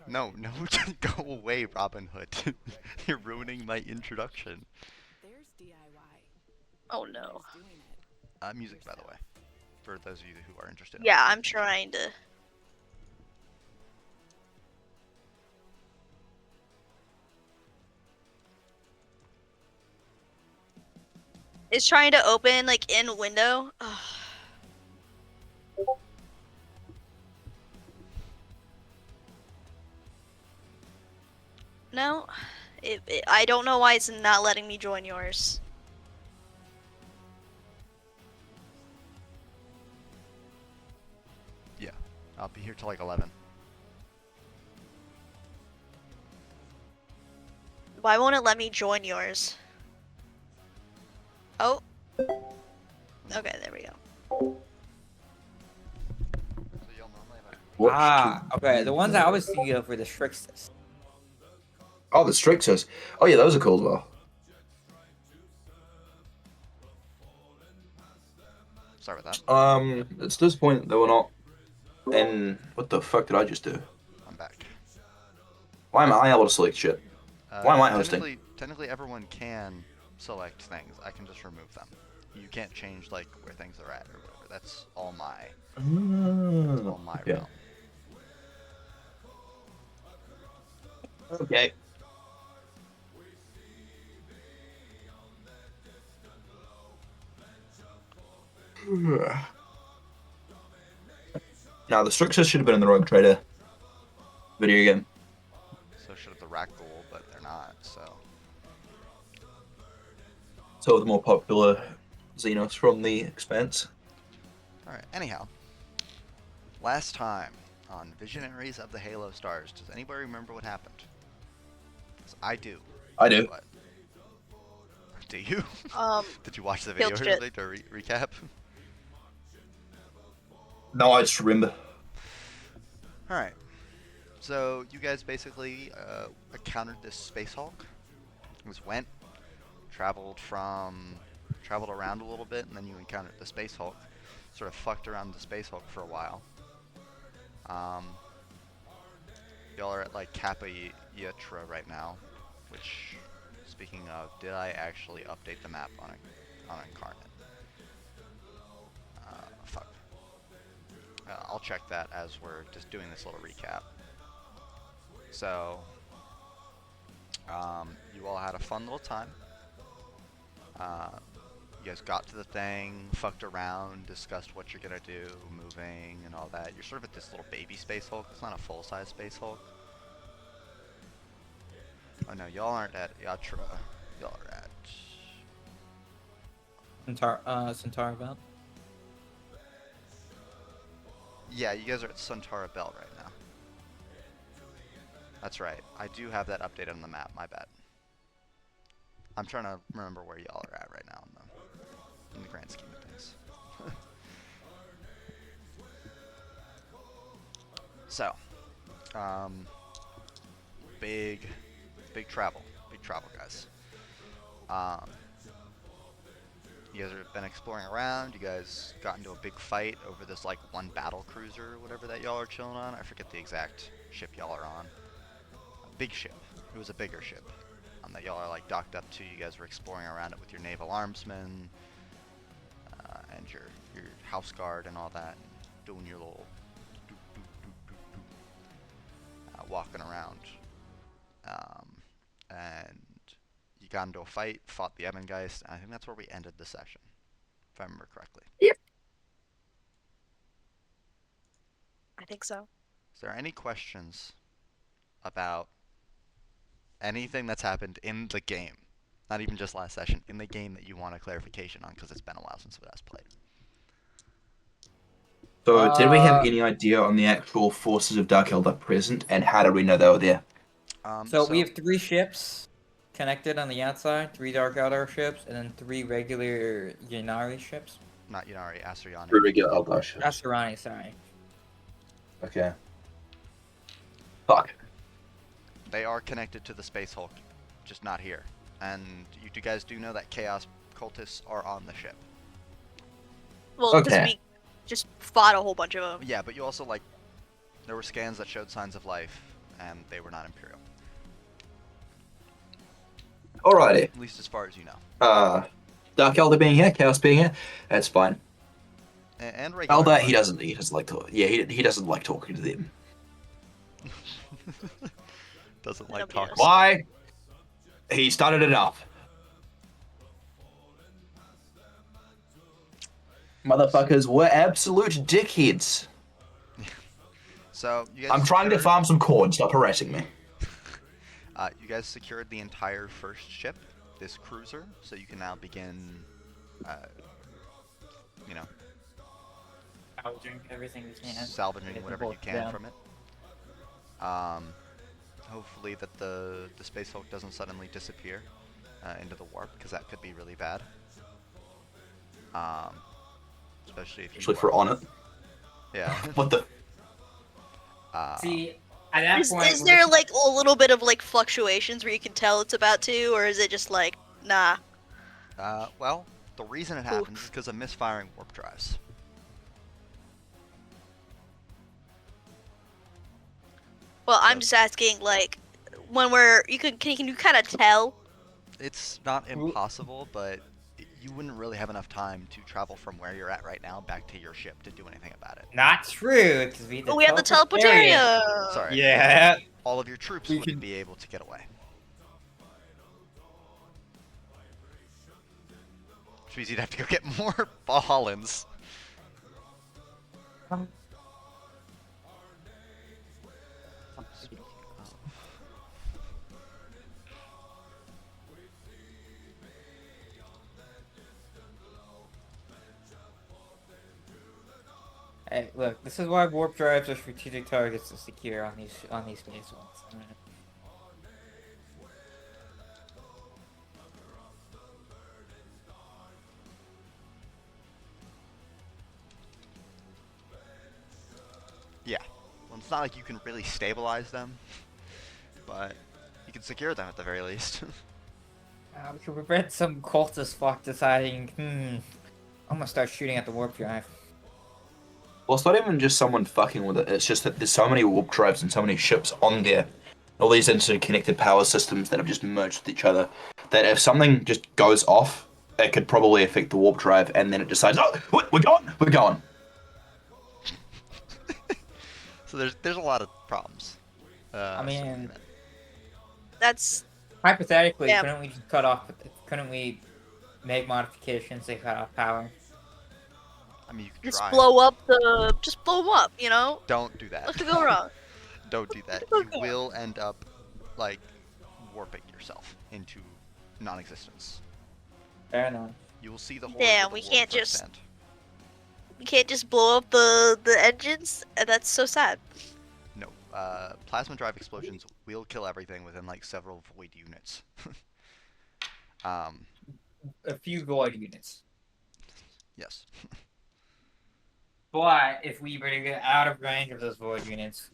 No, no, go away, Robin Hood. You're ruining my introduction. Oh no. Music, by the way, for those of you who are interested. Yeah, I'm trying to. It's trying to open like in window. Ugh. No, I don't know why it's not letting me join yours. Yeah, I'll be here till like 11. Why won't it let me join yours? Oh. Okay, there we go. Okay. The ones I was thinking of were the Strixus. Oh, the Strixers. Oh yeah, those are cool as well. Sorry about that. It's disappointing that we're not in. What the fuck did I just do? I'm back. Why am I able to select shit? Why am I hosting? Technically, everyone can select things. I can just remove them. You can't change like where things are at or whatever. That's all my. That's all my realm. Okay. Now the Strixers should have been in the Rogue Trader video game. So should have the Rakghoul, but they're not. So the more popular Xenos from the Expanse. All right. Anyhow, last time on Visionaries of the Halo Stars, does anybody remember what happened? 'Cause I do. I do. What? Do you? Did you watch the killed video or shit. something to recap? No, I just remember. All right. So you guys basically encountered this Space Hulk. Just went, traveled around a little bit, and then you encountered the Space Hulk. Sort of fucked around the Space Hulk for a while. Y'all are at like Kappa Yatra right now, which, speaking of, did I actually update the map on Incarnate? Fuck. I'll check that as we're just doing this little recap. So, you all had a fun little time. You guys got to the thing, fucked around, discussed what you're gonna do, moving and all that. You're sort of at this little baby Space Hulk. It's not a full-size Space Hulk. Oh no, y'all aren't at Yatra. Y'all are at... Centaur Belt. Yeah, you guys are at Suntara Belt right now. That's right. I do have that updated on the map, my bad. I'm trying to remember where y'all are at right now in the grand scheme of things. So, big travel, guys. You guys have been exploring around. You guys got into a big fight over this like one battle cruiser or whatever that y'all are chilling on. I forget the exact ship y'all are on. A big ship. It was a bigger ship that y'all are like docked up to. You guys were exploring around it with your naval armsmen and your house guard and all that, and doing your little walking around. And you got into a fight, fought the Ebengeist, and I think that's where we ended the session, if I remember correctly. Yep. I think so. Is there any questions about anything that's happened in the game? Not even just last session, in the game that you want a clarification on, because it's been a while since we last played. So, did we have any idea on the actual forces of Dark Eldar present, and how did we know they were there? So we have 3 ships connected on the outside, 3 Dark Eldar ships, and then 3 regular Yunari ships. Not Yunari, Asriani. 3 regular Eldar ships. Ashran, sorry. Okay. Fuck. They are connected to the Space Hulk, just not here. And you two guys do know that Chaos cultists are on the ship. Well, because we just fought a whole bunch of them. Yeah, but you also like There were scans that showed signs of life, and they were not Imperial. Alrighty. At least as far as you know. Dark Elder being here, Chaos being here, that's fine. And regular. Elder, he doesn't like to. Yeah, he doesn't like talking to them. Doesn't like Nobody talking. does. Why? He started it up. Motherfuckers were absolute dickheads. So you guys. I'm trying to farm some corn. Stop harassing me. You guys secured the entire first ship, this cruiser, so you can now begin. You know, Salvaging everything we can. salvaging Get the whatever you boat can down. from it. Hopefully that the space Hulk doesn't suddenly disappear into the warp, because that could be really bad. Especially if you. Actually, for on it. Yeah. What the? See, at that point, Is there like a little bit of like fluctuations where you can tell it's about to, or is it just like, nah? Well, the reason it happens is because of misfiring warp drives. Well, I'm just asking, like, when can you kind of tell? It's not impossible, but you wouldn't really have enough time to travel from where you're at right now back to your ship to do anything about it. Not true, because Oh, we have the teleportaria. Sorry. Yeah. All of your troops We wouldn't can- be able to get away. Which means you'd have to go get more Valhallans. Hey, look, this is why warp drives are strategic targets to secure on these space ones. Yeah. Well, it's not like you can really stabilize them, but you can secure them at the very least. We could prevent some cultist fuck deciding, I'm gonna start shooting at the warp drive. Well, it's not even just someone fucking with it. It's just that there's so many warp drives and so many ships on there. All these interconnected power systems that have just merged with each other. That if something just goes off, it could probably affect the warp drive, and then it decides, oh, we're going, we're going. So there's a lot of problems. I mean, That's hypothetically, Yeah. couldn't we make modifications to cut off power? I mean, you could just try. blow them up, you know? Don't do that. What could go wrong? Don't do that. What You could go wrong? will end up, like, warping yourself into non-existence. Fair enough. You will see the horrors Damn, of the we warp can't just- firsthand. You can't just blow up the engines, and that's so sad. No, plasma drive explosions will kill everything within like several void units. A few void units. Yes. But if we were to get out of range of those void units,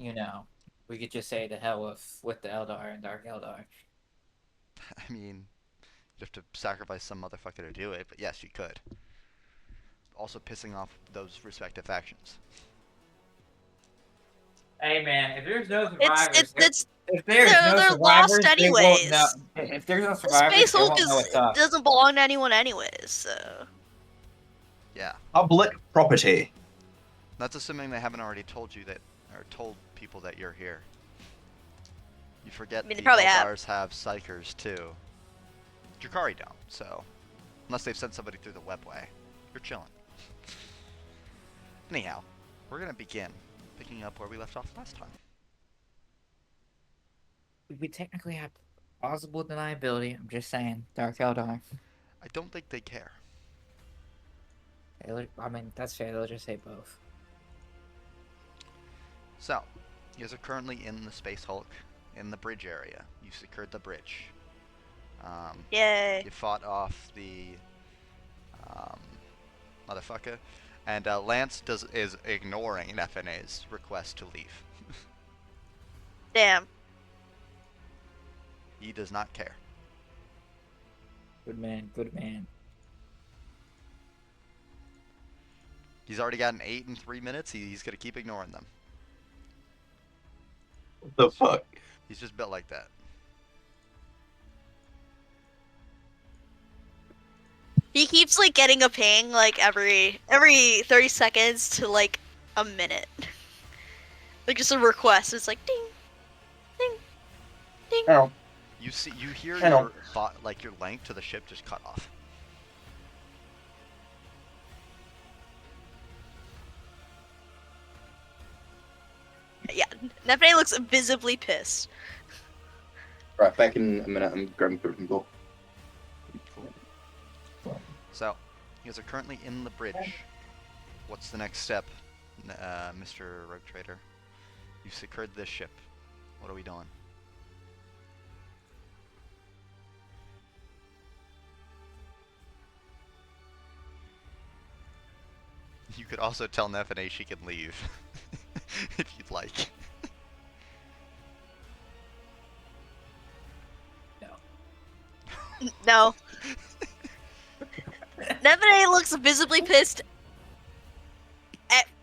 we could just say to hell with the Eldar and Dark Eldar. I mean, you'd have to sacrifice some motherfucker to do it, but yes, you could. Also pissing off those respective factions. Hey man, if there's no survivors, It's if there's they're- no they're survivors, lost they won't anyways. know. If there's no the survivors, Space they Hulk won't know what's up. doesn't belong to anyone anyways, so. Yeah. Public property. That's assuming they haven't already told you that, or told people that you're here. You forget I mean, they the probably have. Eldars have psychers too. Drakari don't, so unless they've sent somebody through the webway, you're chilling. Anyhow, we're gonna begin picking up where we left off last time. We technically have plausible deniability. I'm just saying, Dark Eldar. I don't think they care. I mean, that's fair. They'll just say both. So, you guys are currently in the Space Hulk, in the bridge area. You secured the bridge. Yay. You fought off the motherfucker, and Lance is ignoring Nephinae's request to leave. Damn. He does not care. Good man. Good man. He's already got an 8 in 3 minutes. He's gonna keep ignoring them. What the fuck? He's just built like that. He keeps like getting a ping like every 30 seconds to like a minute. Like just a request. It's like ding, ding, ding. Ow. You hear I know. your link to the ship just cut off. Yeah, Nephinae looks visibly pissed. Right, back in a minute. I'm grabbing food from the door. So, you guys are currently in the bridge. What's the next step, Mr. Rogue Trader? You've secured this ship. What are we doing? You could also tell Nephinae she can leave, if you'd like. No. Nephinae looks visibly pissed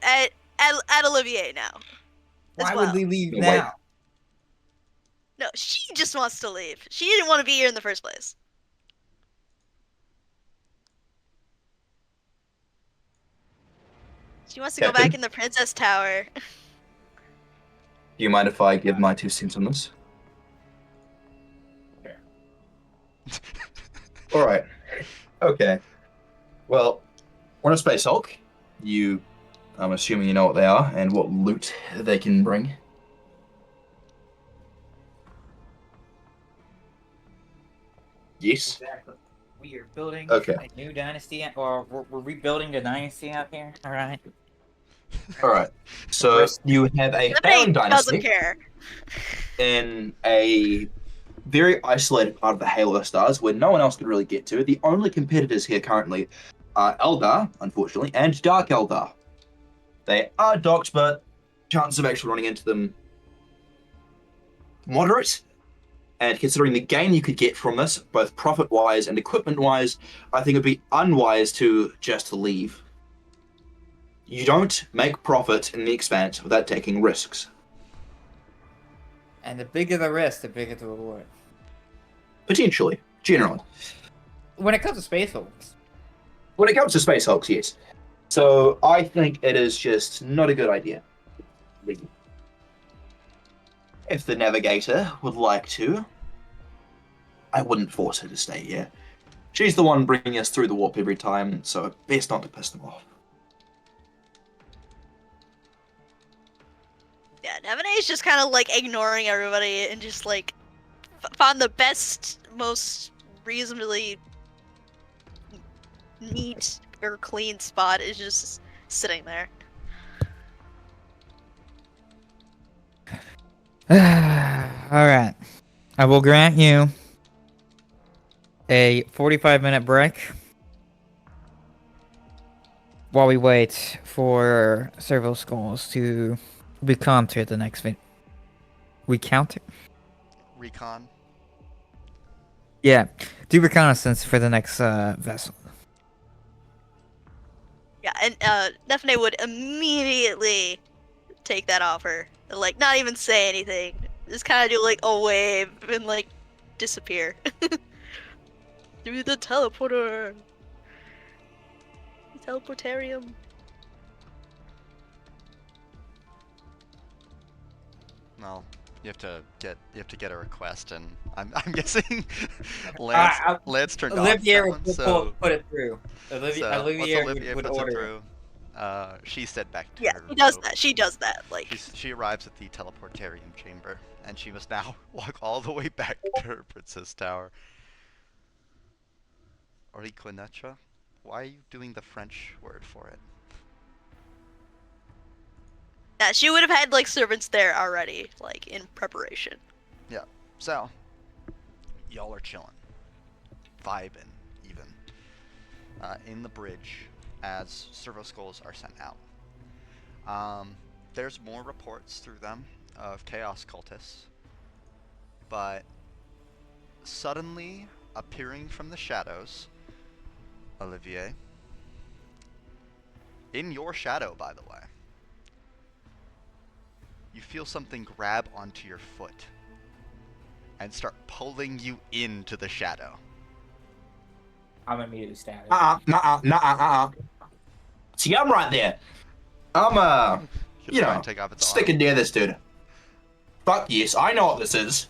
at Olivier now. Why well. would we leave Wait. now? No, she just wants to leave. She didn't want to be here in the first place. She wants to go back Captain? in the Princess Tower. Do you mind if I give my 2 cents on this? Alright. Okay. Well, we're on a Space Hulk. I'm assuming you know what they are and what loot they can bring. Yes? Exactly. We are building Okay. a new dynasty, or we're rebuilding the dynasty out here. All right. Alright. So you have a failing Nephinae doesn't dynasty care. in a very isolated part of the Halo stars where no one else could really get to. The only competitors here currently are Eldar, unfortunately, and Dark Eldar. They are docked, but chances of actually running into them moderate. And considering the gain you could get from this, both profit-wise and equipment-wise, I think it would be unwise to just leave. You don't make profit in the Expanse without taking risks. And the bigger the risk, the bigger the reward. Potentially. Generally. When it comes to Space Hulks, When it comes to Space Hulks, yes. So I think it is just not a good idea. If the Navigator would like to, I wouldn't force her to stay here. She's the one bringing us through the warp every time, so best not to piss them off. Yeah, Nephinae's just kind of like ignoring everybody and just like found the best, most reasonably neat or clean spot is just sitting there. all right. I will grant you a 45-minute break while we wait for several skulls to recounter the next video. Recounter? Recon. Yeah, do reconnaissance for the next vessel. Yeah, and Nephinae would immediately take that offer. And, like, not even say anything. Just kind of do like a wave and like disappear. Through the teleporter. The teleportarium. Well, you have to get a request, and I'm guessing Lance turned Olivier off that one, would put it through. Olivier once Olivier would puts it order. through, she said back to Yeah, her. she does robe. that. She does that. Like, She arrives at the teleportarium chamber, and she must now walk all the way back to her princess tower. Oriquenetra? Why are you doing the French word for it? yeah, she would have had like servants there already, like in preparation. Yeah. So, y'all are chilling, vibing, even in the bridge as servo skulls are sent out. There's more reports through them of chaos cultists, but suddenly appearing from the shadows, Olivier, in your shadow, by the way, you feel something grab onto your foot and start pulling you into the shadow. I'm immediately stabbed. See, I'm right there. I'm You try and take off its arm. sticking near this dude. Fuck yes, I know what this is.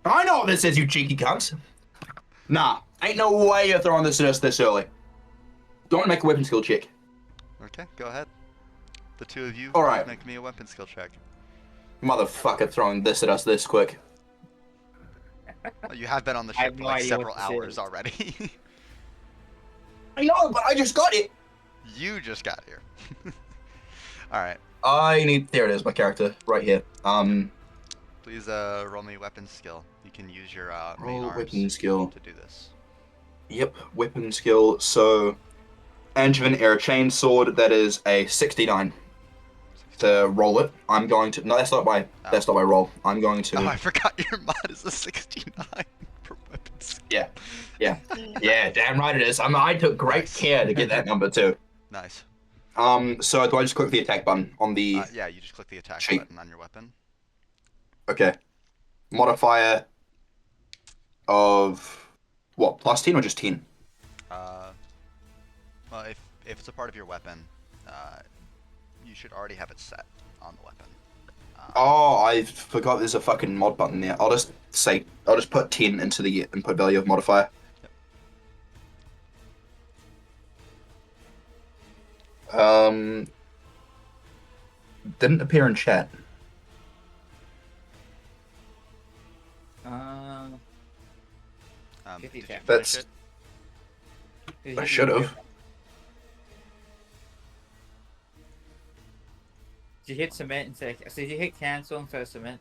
I know what this is, you cheeky cunts. Nah, ain't no way you're throwing this at us this early. Don't make a weapon skill check. Okay, go ahead. The two of you Alright. make me a weapon skill check. Motherfucker throwing this at us this quick. Well, you have been on the I ship have for no like idea several what this hours is. already. I know, but I just got it. You just got here. Alright, There it is, my character, right here. please roll me weapon skill. You can use your main Roll arms weapon skill. to do this. Yep, weapon skill. So, Angevin Air Chain Sword, that is a 69. To roll it, I'm going to. No, that's not my roll. I'm going to. Oh, I forgot your mod is a 69 for weapon skill. Yeah, damn right it is. I took great Nice. care to get that number too. Nice. So do I just click the attack button on the? Yeah, you just click the attack sheet. button on your weapon. Okay. Modifier of what? Plus 10 or just 10? Well, if it's a part of your weapon, you should already have it set on the weapon. Oh, I forgot there's a fucking mod button there. I'll just put 10 into the input value of modifier. Yep. Didn't appear in chat. Did you finish That's- it? I should have. Did you hit submit instead? So did you hit cancel instead of submit?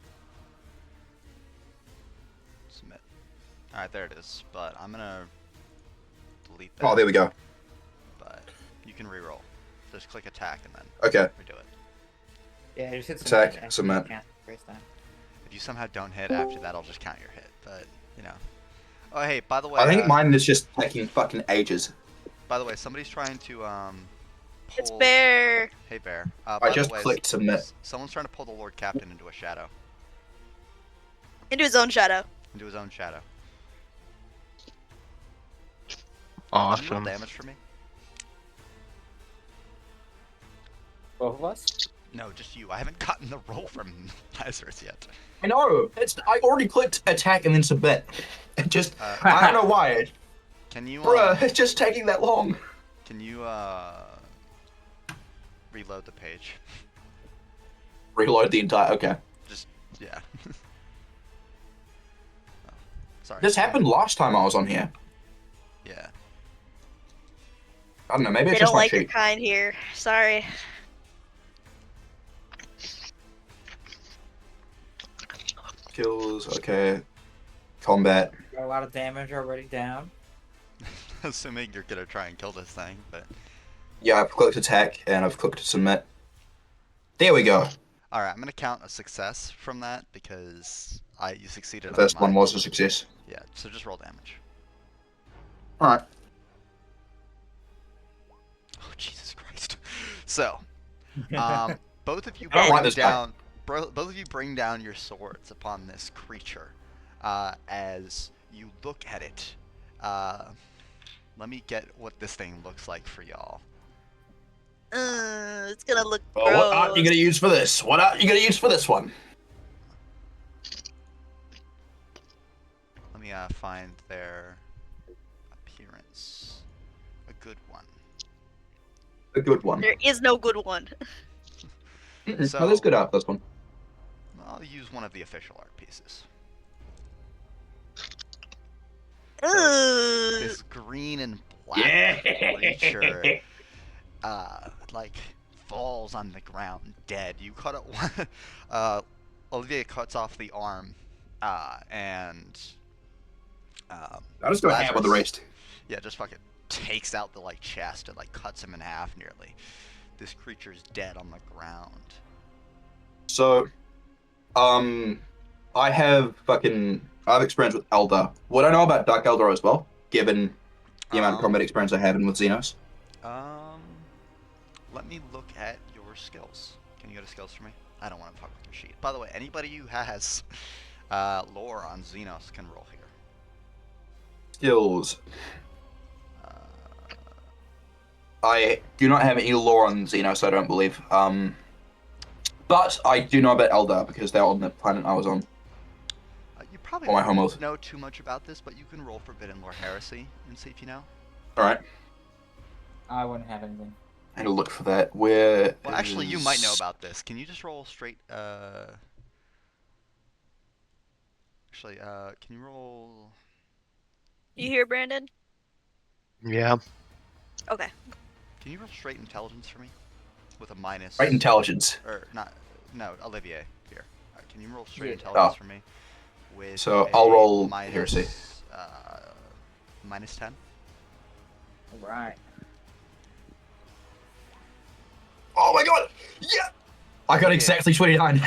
Submit. Alright, there it is. But I'm gonna delete that. Oh, there we go. But you can reroll. Just click attack and then Okay. redo it. Yeah, just hit Attack, submit. submit. Cancel first time. If you somehow don't hit after that, I'll just count your hit. But you know. Oh hey, by the way. I think mine is just taking fucking ages. By the way, somebody's trying to pull... It's Bear. Hey Bear. I By just the way, clicked submit. Someone's trying to pull the Lord Captain into a shadow. Into his own shadow. Into his own shadow. Can you Awesome. roll damage for me? Both of us? No, just you. I haven't gotten the roll from Lazarus yet. I know. I already clicked attack and then submit. It just Uh, I don't know why. Can you It's just taking that long. can you reload the page? Reload the entire. Okay. Just yeah. Oh, sorry. This happened last time I was on here. Yeah. I don't know. Maybe They it's don't just my like your cheat. kind here. Sorry. Kills. Okay. Combat. Got a lot of damage already down. Assuming you're gonna try and kill this thing, but Yeah, I've clicked attack and I've clicked submit. There we go. all right. I'm gonna count a success from that because you succeeded. The first on one mine. was a success. Yeah. So just roll damage. All right. Oh Jesus Christ. So, both of you I don't bring like this guy. down. Both of you bring down your swords upon this creature. As you look at it, let me get what this thing looks like for y'all. It's gonna look Well, gross. what art you gonna use for this? What art you gonna use for this one? Let me find their appearance. A good one. A good one. There is no good one. So- No, there's good art for this one. I'll use one of the official art pieces. Ugh. This green and black creature, like falls on the ground dead. You cut it one. Olivier cuts off the arm, and I'll just go ham with the Lazarus- rest. Yeah, just fucking takes out the like chest and like cuts him in half nearly. This creature's dead on the ground. So, I have experience with Eldar. Would I know about Dark Eldar as well, given the amount of combat experience I have in with Xenos? Let me look at your skills. Can you go to skills for me? I don't want to fuck with your sheet. By the way, anybody who has lore on Xenos can roll here. Skills. Uh, I do not have any lore on Xenos, I don't believe. But I do know about Eldar because they're on the planet I was on. you probably On my don't homeworld. know too much about this, but you can roll Forbidden Lore Heresy and see if you know. Alright. I wouldn't have anything. I had to look for that. Where Well, actually, you might know is- about this. Can you just roll straight, Actually, can you roll... You hear, Brandon? Yeah. Okay. Can you roll straight intelligence for me? With a minus... Right, intelligence. Or, not... No, Olivier, here. Can you roll straight Yeah. intelligence Oh. for me? With So, a I'll roll minus, heresy. minus 10? Right. Oh my god! Yeah! I got Okay. exactly 29.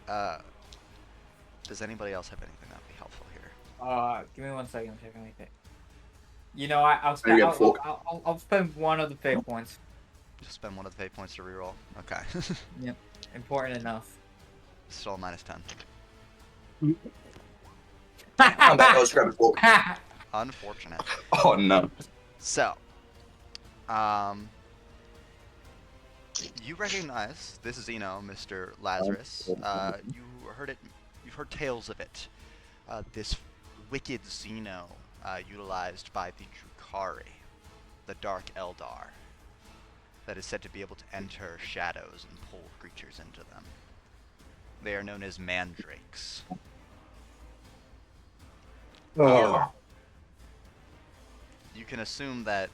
Does anybody else have anything that would be helpful here? Give me 1 second. I'm checking anything. You know, I'll There you spend. go, I'll spend one of the fate points. Just spend one of the fate points to reroll. Okay. Important enough. Still a minus 10. I'm back, I was grabbing a book. Unfortunate. Oh no. So, you recognize this is Mr. Lazarus. You've heard tales of it. This wicked Xeno, utilized by the Drukhari, the Dark Eldar, that is said to be able to enter shadows and pull creatures into them. They are known as Mandrakes. Oh. You can assume that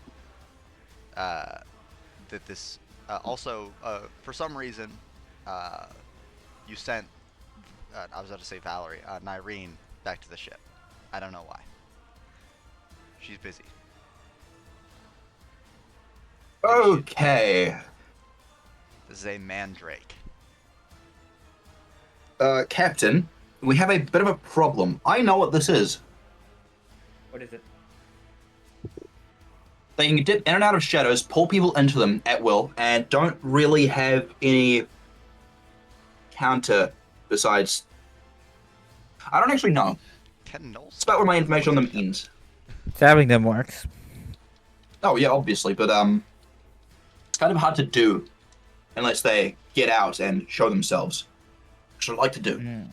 this also for some reason you sent I was about to say Valerie, Nyreen back to the ship. I don't know why. She's busy. Okay. This is a Mandrake. Captain, we have a bit of a problem. I know what this is. What is it? They can dip in and out of shadows, pull people into them at will, and don't really have any counter besides... I don't actually know. Ken Knowles. It's about where my information on them ends. Stabbing them works. Oh yeah, obviously, but it's kind of hard to do unless they get out and show themselves, which I'd like to do.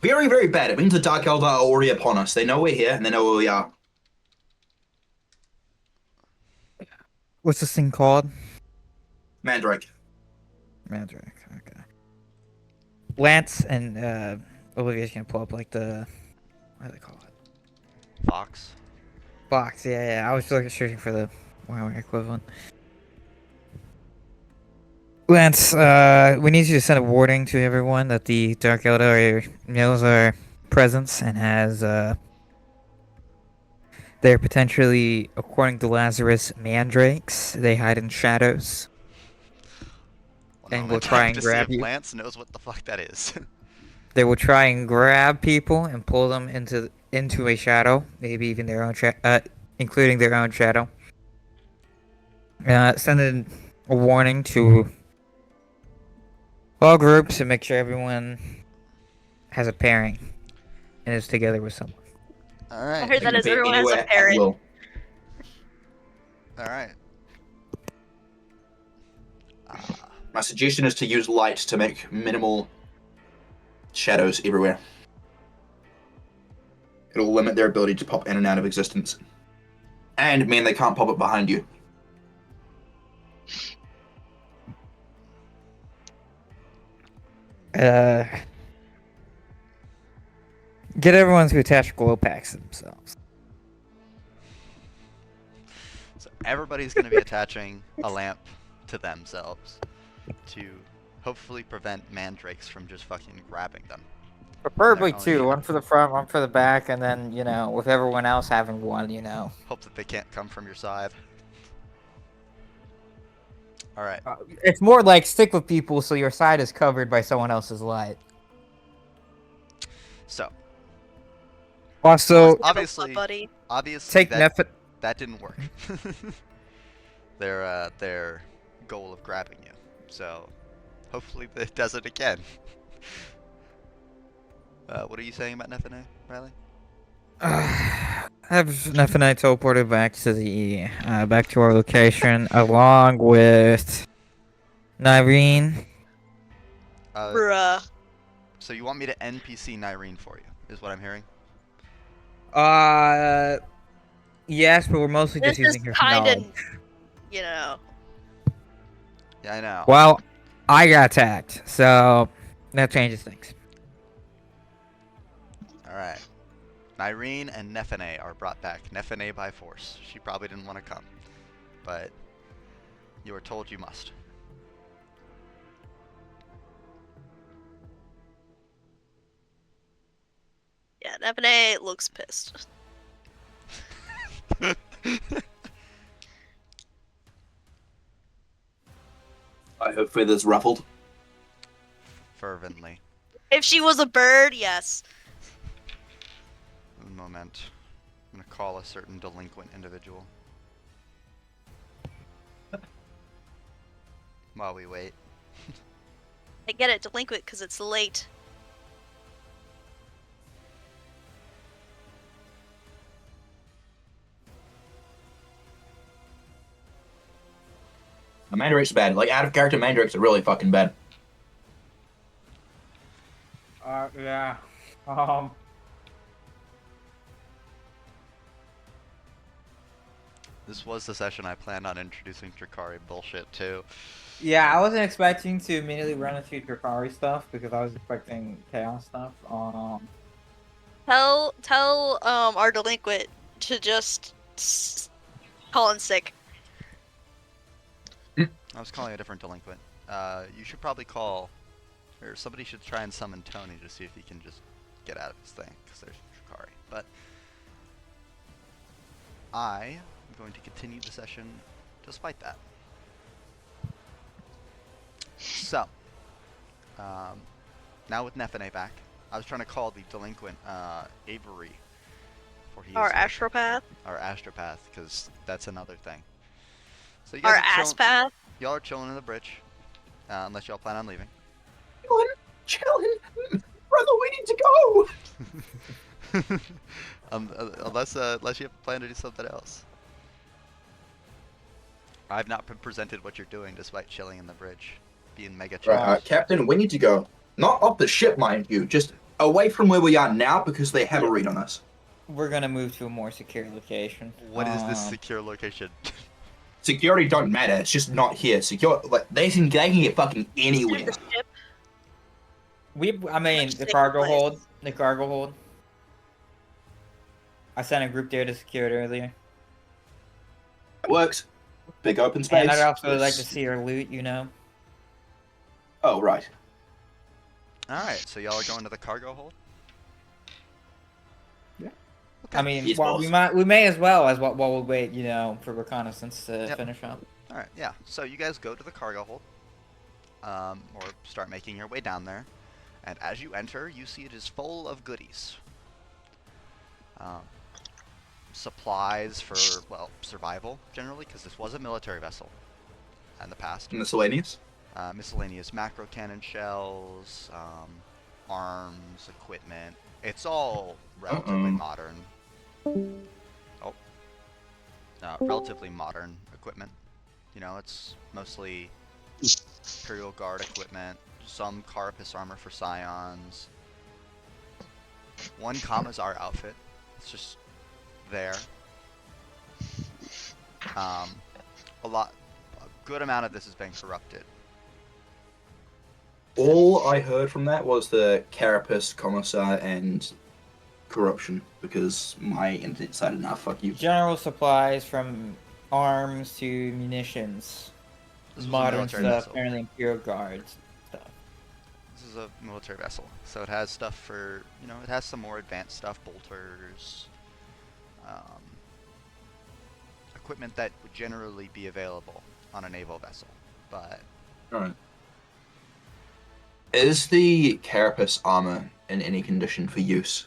Very, very bad. It means the Dark Eldar are already upon us. They know we're here, and they know where we are. What's this thing called? Mandrake. Mandrake. Okay. Lance and Olivier's gonna pull up like the what do they call it? Fox. Box. Yeah. I was searching for the WoW equivalent. Lance, we need you to send a warning to everyone that the Dark Eldar knows our presence and has they're potentially, according to Lazarus, mandrakes. They hide in shadows. Well, And I'm we'll gonna try check and to see grab if you. Lance knows what the fuck that is. They will try and grab people and pull them into a shadow, maybe even their own including their own shadow. Send a warning to all groups and make sure everyone has a pairing and is together with someone. All right. I heard that They as can be everyone has a anywhere at parent. will. All right. My suggestion is to use light to make minimal shadows everywhere. It'll limit their ability to pop in and out of existence. And mean they can't pop it behind you. Get everyone to attach glow packs to themselves. So everybody's going to be attaching a lamp to themselves to hopefully prevent mandrakes from just fucking grabbing them. Preferably They're two, only- one for the front, one for the back, and then, with everyone else having one, Hope that they can't come from your side. All right. It's more like stick with people so your side is covered by someone else's light. So Also, obviously, buddy. take that didn't work. Their goal of grabbing you. So Hopefully it does it again. What are you saying about Nephinae, Riley? Have Nephinae teleported back to the back to our location along with Nyreen. Bruh. So you want me to NPC Nyreen for you, is what I'm hearing? Yes, but we're mostly This just is using her for kind of, knowledge. you know. Yeah, I know. Well, I got attacked, so that changes things. Alright. Nyreen and Nephinae are brought back. Nephinae by force. She probably didn't want to come. But you were told you must. Yeah, Nephinae looks pissed. I hope feathers ruffled. Fervently. If she was a bird, yes. Un moment. I'm gonna call a certain delinquent individual. While we wait. I get it, delinquent, because it's late. Mandrake's bad. Like, out of character Mandrakes are really fucking bad. Yeah. This was the session I planned on introducing Drakari bullshit too. Yeah, I wasn't expecting to immediately run into Drakari stuff because I was expecting chaos stuff. Tell our delinquent to just call in sick. I was calling a different delinquent. You should probably call, or somebody should try and summon Tony to see if he can just get out of his thing, because there's Drakari. But I am going to continue the session despite that. So, now with Nephinae back, I was trying to call the delinquent Avery. For he Our is astropath. our astropath, because that's another thing. So you Our guys are chilling, asspath. y'all are chilling in the bridge, unless y'all plan on leaving. Chillin', brother, we need to go. Unless you plan to do something else. I've not been presented what you're doing despite chilling in the bridge, being mega chill. Right, Captain, we need to go. Not off the ship, mind you, just away from where we are now because they have a read on us. We're gonna move to a more secure location. What is this secure location? Security don't matter. It's just not here. Secure, like they can get fucking anywhere. The ship. I mean, the Safe cargo place. hold. The cargo hold. I sent a group there to secure it earlier. It works. Big open space. And I'd also like to see our loot, you know. Oh right. All right, so y'all are going to the cargo hold. Yeah. Okay. I mean, Yes, well, boss. we may as well while we wait, you know, for reconnaissance to Yep. finish up. All right, yeah. So you guys go to the cargo hold, or start making your way down there, and as you enter, you see it is full of goodies. Supplies for, well, survival generally, because this was a military vessel in the past. Miscellaneous. Miscellaneous macro cannon shells, arms, equipment. It's all relatively modern. Oh. Relatively modern equipment. You know, it's mostly Imperial Guard equipment, some Carapace armor for Scions. One Kamazar outfit. It's just there. A good amount of this has been corrupted. All I heard from that was the Carapace, Commissar, and corruption because my internet decided, nah, fuck you. General supplies from arms to munitions. This was a Modern military stuff, vessel. apparently Imperial Guards stuff. This is a military vessel, so it has stuff for, you know, it has some more advanced stuff, bolters, equipment that would generally be available on a naval vessel, but Alright. Is the Carapace armor in any condition for use?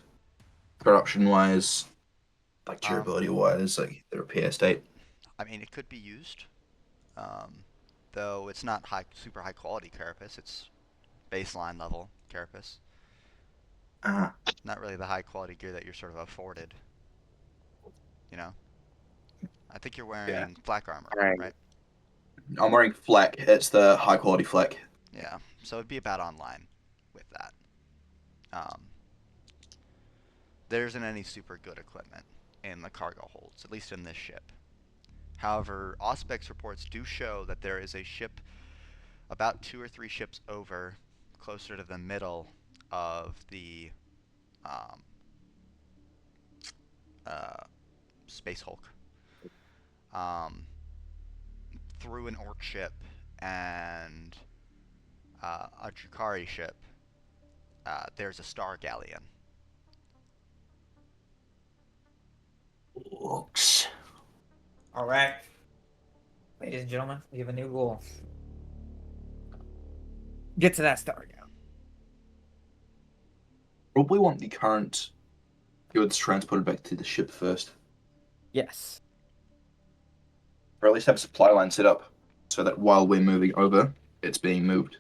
Corruption-wise, like durability-wise, like the repair state? I mean, it could be used. though it's not super high quality carapace. It's baseline level carapace. Ah, Not really the high quality gear that you're sort of afforded. You know. I think you're yeah. wearing flak armor, Right. right? I'm wearing flak. It's the high quality flak. Yeah. So it'd be about online with that. Um, there isn't any super good equipment in the cargo holds, at least in this ship. However, Auspex reports do show that there is a ship about 2 or 3 ships over, closer to the middle of the um, uh, Space Hulk, um, through an Orc ship and a Drukhari ship. There's a Star Galleon. Looks. All right, ladies and gentlemen, we have a new rule. Get to that star now. Probably want the current goods transported back to the ship first. Yes. Or at least have a supply line set up so that while we're moving over, it's being moved.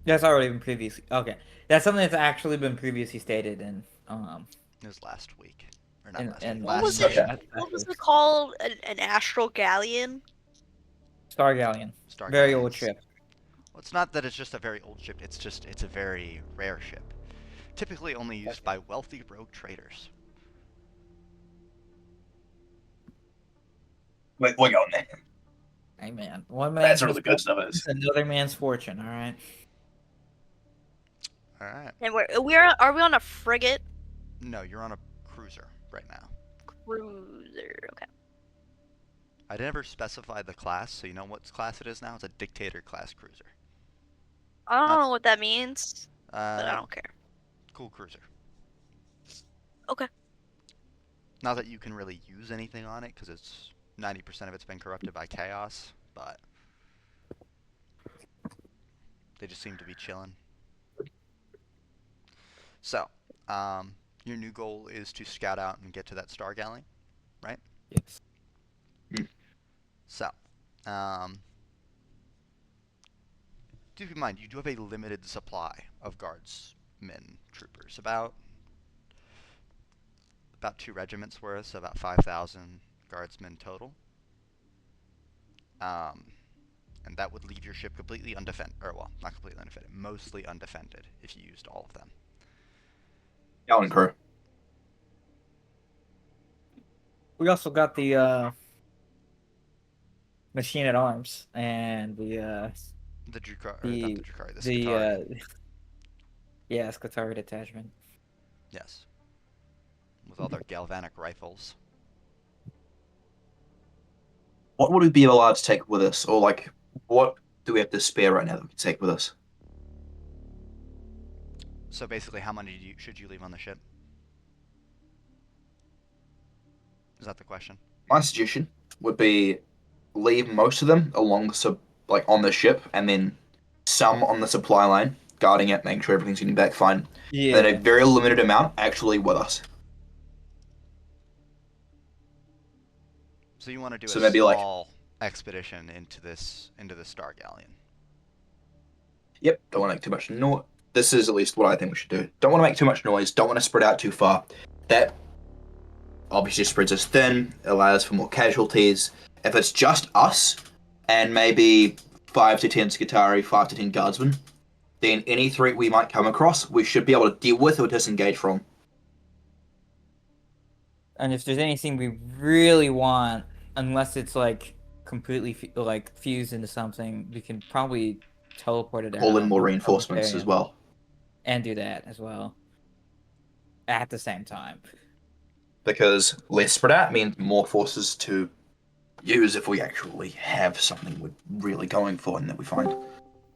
That's already been previously. Okay, that's something that's actually been previously stated in It was last week, or not in, last in week, What last was session. Okay. What was it called? An astral galleon? Star Galleon. Star Very Galleons. old ship. Well, it's not that it's just a very old ship. It's a very rare ship, typically only used by wealthy rogue traders. We're going there. Hey man, one man's That's where the good stuff misfortune is. is another man's fortune. All right. All right. And are we on a frigate? No, you're on a cruiser right now. Cruiser. Okay. I never specified the class, so you know what class it is now? It's a dictator class cruiser. I don't Not- know what that means, but I don't care. Cool cruiser. Okay. Not that you can really use anything on it, because it's 90% of it's been corrupted by chaos, but they just seem to be chilling. So, your new goal is to scout out and get to that Star Galleon, right? Yes. So, keep in mind, you do have a limited supply of guardsmen troopers. About 2 regiments worth, so about 5,000 guardsmen total. And that would leave your ship completely undefended, or well, not completely undefended, mostly undefended if you used all of them. Gallon crew. We also got the machine at arms and the The Drukhari, The- not the Drukhari, the the Skitari. yeah, Scutari detachment. Yes. With all their galvanic rifles. What would we be allowed to take with us? Or, like, what do we have to spare right now that we can take with us? So basically, how many should you leave on the ship? Is that the question? My suggestion would be leave most of them along the like on the ship, and then some on the supply line, guarding it, making sure everything's getting back fine. Yeah. And then a very limited amount actually with us. So you want to do So a maybe, like- small expedition into the Star Galleon. Yep, don't want to make too much noise. This is at least what I think we should do. Don't want to make too much noise. Don't want to spread out too far. That obviously spreads us thin, allows for more casualties. If it's just us and maybe 5 to 10 Skitari, 5 to 10 guardsmen, then any threat we might come across, we should be able to deal with or disengage from. And if there's anything we really want, unless it's like completely like fused into something, we can probably teleport it Call in out more with reinforcements as Imperium well. and do that as well at the same time. Because less spread out means more forces to use if we actually have something we're really going for and that we find.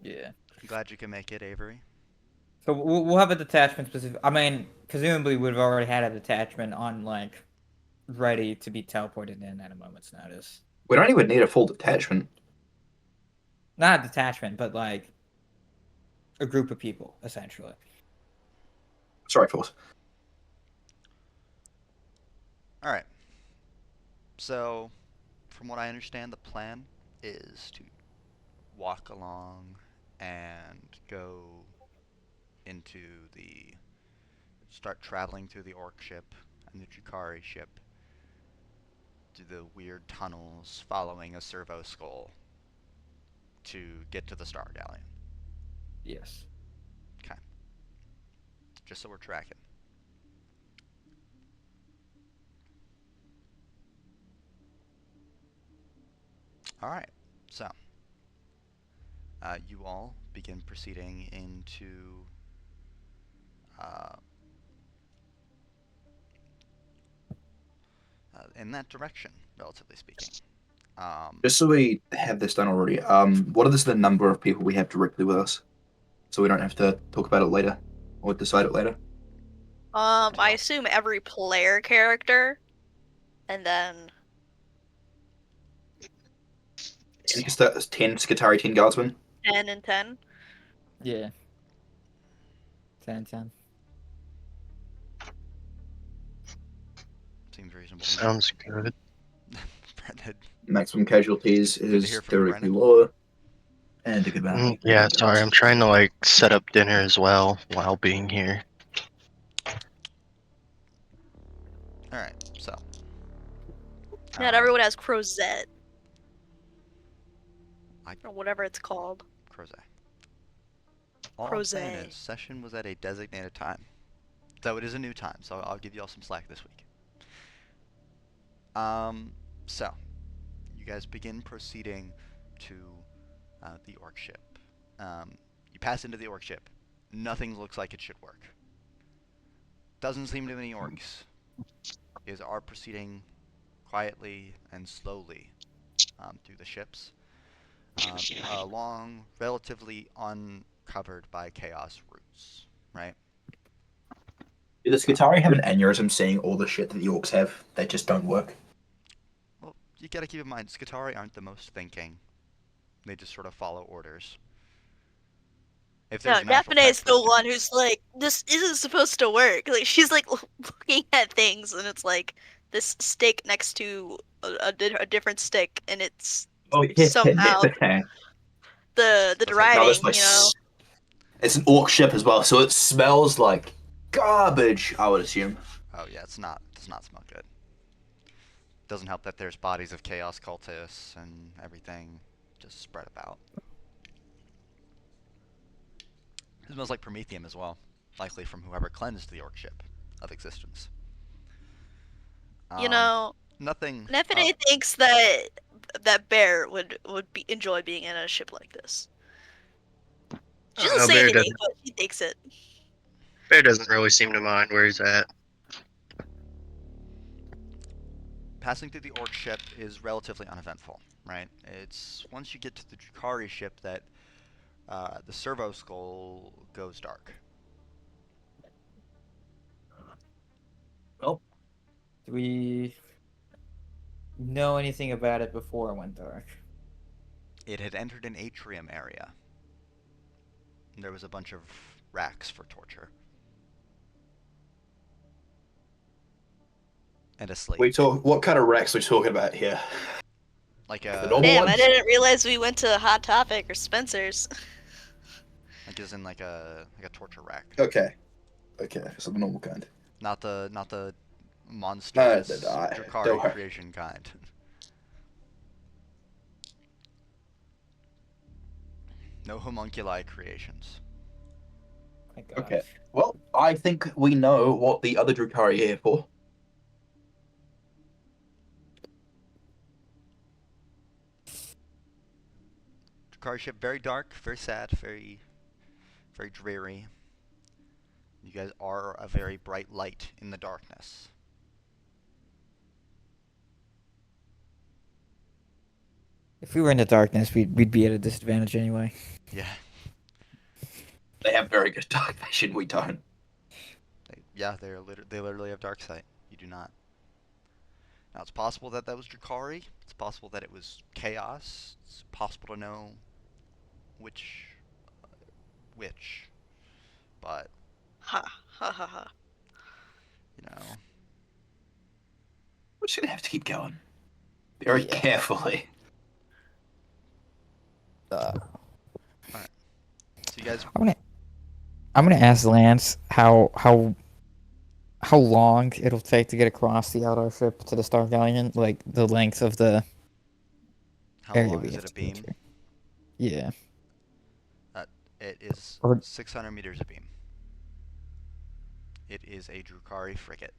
Yeah. I'm glad you can make it, Avery. So we'll have a detachment specific. I mean, presumably we've already had a detachment on like ready to be teleported in at a moment's notice. We don't even need a full detachment. Not a detachment, but like a group of people, essentially. Sorry, force. All right. So, from what I understand, the plan is to walk along and go into the start traveling through the orc ship and the Drukari ship through the weird tunnels following a servo skull to get to the Star Galleon. Yes. Okay. Just so we're tracking. Alright, so you all begin proceeding into in that direction, relatively speaking. Just so we have this done already, what is the number of people we have directly with us? So we don't have to talk about it later or decide it later. I assume every player character, and then 10 Skitari, 10 Guardsmen. 10 and 10. Yeah. 10. Seems reasonable to me. Sounds good. Brendan, Maximum casualties to is hear from you, directly Brendan. lower. And a good amount. Yeah, sorry, I'm trying to like set up dinner as well while being here. Alright, so. Not everyone has Crozet. I- Or whatever it's called. Crozet. All I'm saying Crozet. is, session was at a designated time. Though it is a new time, so I'll give you all some slack this week. So, you guys begin proceeding to the orc ship. You pass into the orc ship. Nothing looks like it should work. Doesn't seem to be any orcs. You guys are proceeding quietly and slowly through the ships. Along relatively uncovered by chaos routes, right? Do the Skitari have an aneurysm seeing all the shit that the orcs have that just don't work? Well, you gotta keep in mind, Skitari aren't the most thinking. They just sort of follow orders. If No, there's an actual Nephinae is text the message, one who's like, this isn't supposed to work. Like, she's like looking at things, and it's like this stick next to a different stick, and it's Oh, yeah. somehow the That's how No, writing, this you know. place. It's an orc ship as well, so it smells like garbage, I would assume. oh yeah, it does not smell good. Doesn't help that there's bodies of chaos cultists and everything just spread about. It smells like promethium as well, likely from whoever cleansed the orc ship of existence. You know, Nothing. Nephinae thinks that Bear would enjoy being in a ship like this. She doesn't say Bear anything, doesn't. but she thinks it. Bear doesn't really seem to mind where he's at. Passing through the orc ship is relatively uneventful, right? It's once you get to the Drukari ship that the servo skull goes dark. Well, Do we know anything about it before it went dark? It had entered an atrium area. There was a bunch of racks for torture. And a slave. what kind of racks are we talking about here? Like The a, normal Damn, I ones? didn't realize we went to Hot Topic or Spencer's. like as in like a torture rack. Okay. Okay, so the normal kind. Not the monstrous don't Drukari worry. creation kind. No homunculi creations. Thank God. Okay. Well, I think we know what the other Drukari are here for. Drukari ship, very dark, very sad, very dreary. You guys are a very bright light in the darkness. If we were in the darkness, we'd be at a disadvantage anyway. Yeah. They have very good dark vision, we don't. They literally have dark sight. You do not. Now it's possible that was Drukari. It's possible that it was chaos. It's possible to know which, but Ha ha ha ha. you know, We're just gonna have to keep going. very Yeah. carefully. Uh, So you guys, I'm gonna ask Lance how long it'll take to get across the Eldar ship to the Star Galleon, like the length of the how area long we is have it a to get beam? to. Yeah. It is Or 600 meters a beam. It is a Drukari frigate.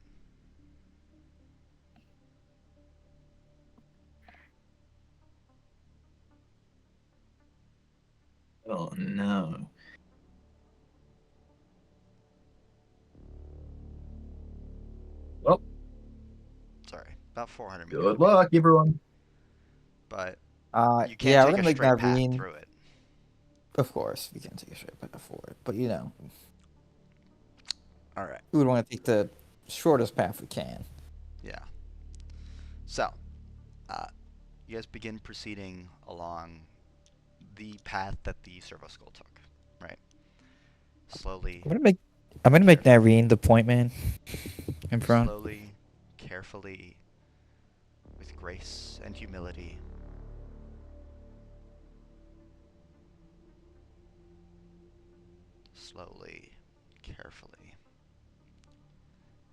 Oh no. Well, Sorry, about 400 meters a good beam. luck, everyone. But you can't yeah, we're take gonna a make straight path Naveen. through it. Of course, we can't take a straight path for it, but All right. we would want to take the shortest path we can. Yeah. So, you guys begin proceeding along the path that the servo skull took, right? Slowly, I'm gonna make Naveen the point man in front. slowly, carefully, with grace and humility. Slowly, carefully.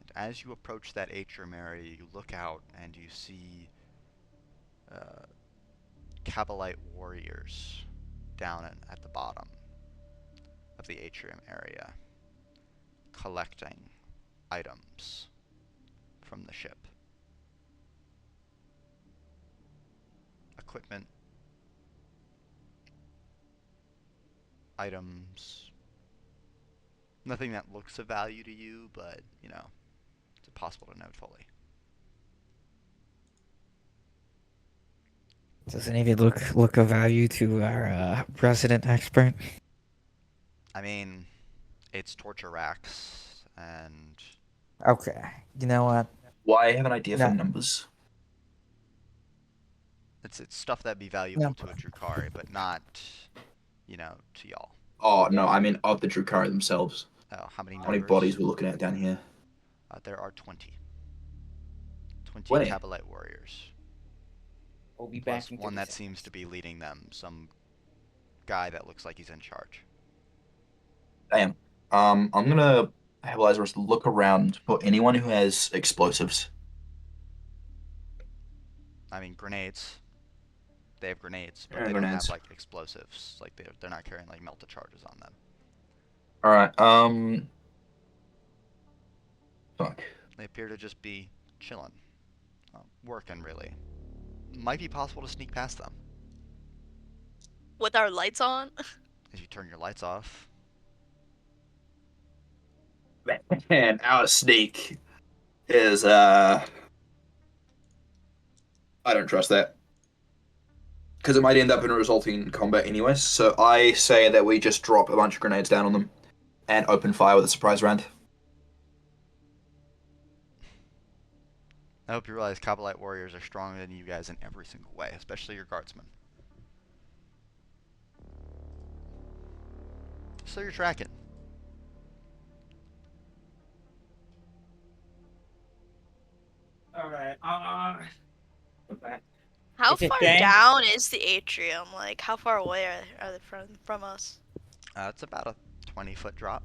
And as you approach that atrium area, you look out and you see Kabbalite warriors down at the bottom of the atrium area, collecting items from the ship. Equipment, items, nothing that looks of value to you, but, it's impossible to note fully. Does any of it look of value to our resident expert? I mean, it's torture racks, and Okay. You know what? Why have an idea for No. numbers? it's stuff that'd be valuable No. to a Drukari, but not, to y'all. Oh no, I mean of the Drukari themselves. Oh, how many How many numbers? bodies we're looking at down here? There are 20. 20 20? Kabbalite warriors. We'll be Plus back in one 30 that seconds. seems to be leading them, some guy that looks like he's in charge. Damn. I'm gonna have Lazarus look around for anyone who has explosives. I mean, grenades. They have grenades, but Yeah, they don't have grenades. like explosives. Like they're not carrying like melta charges on them. All right. Fuck. They appear to just be chilling, working really. Might be possible to sneak past them With our lights on? if you turn your lights off. Man, our sneak is I don't trust that. Because it might end up in resulting in combat anyways. So I say that we just drop a bunch of grenades down on them and open fire with a surprise round. I hope you realize Kabbalite warriors are stronger than you guys in every single way, especially your guardsmen. So you're tracking. All right. How Is it far gang? down is the atrium? Like, how far away are they from us? It's about a 20-foot drop.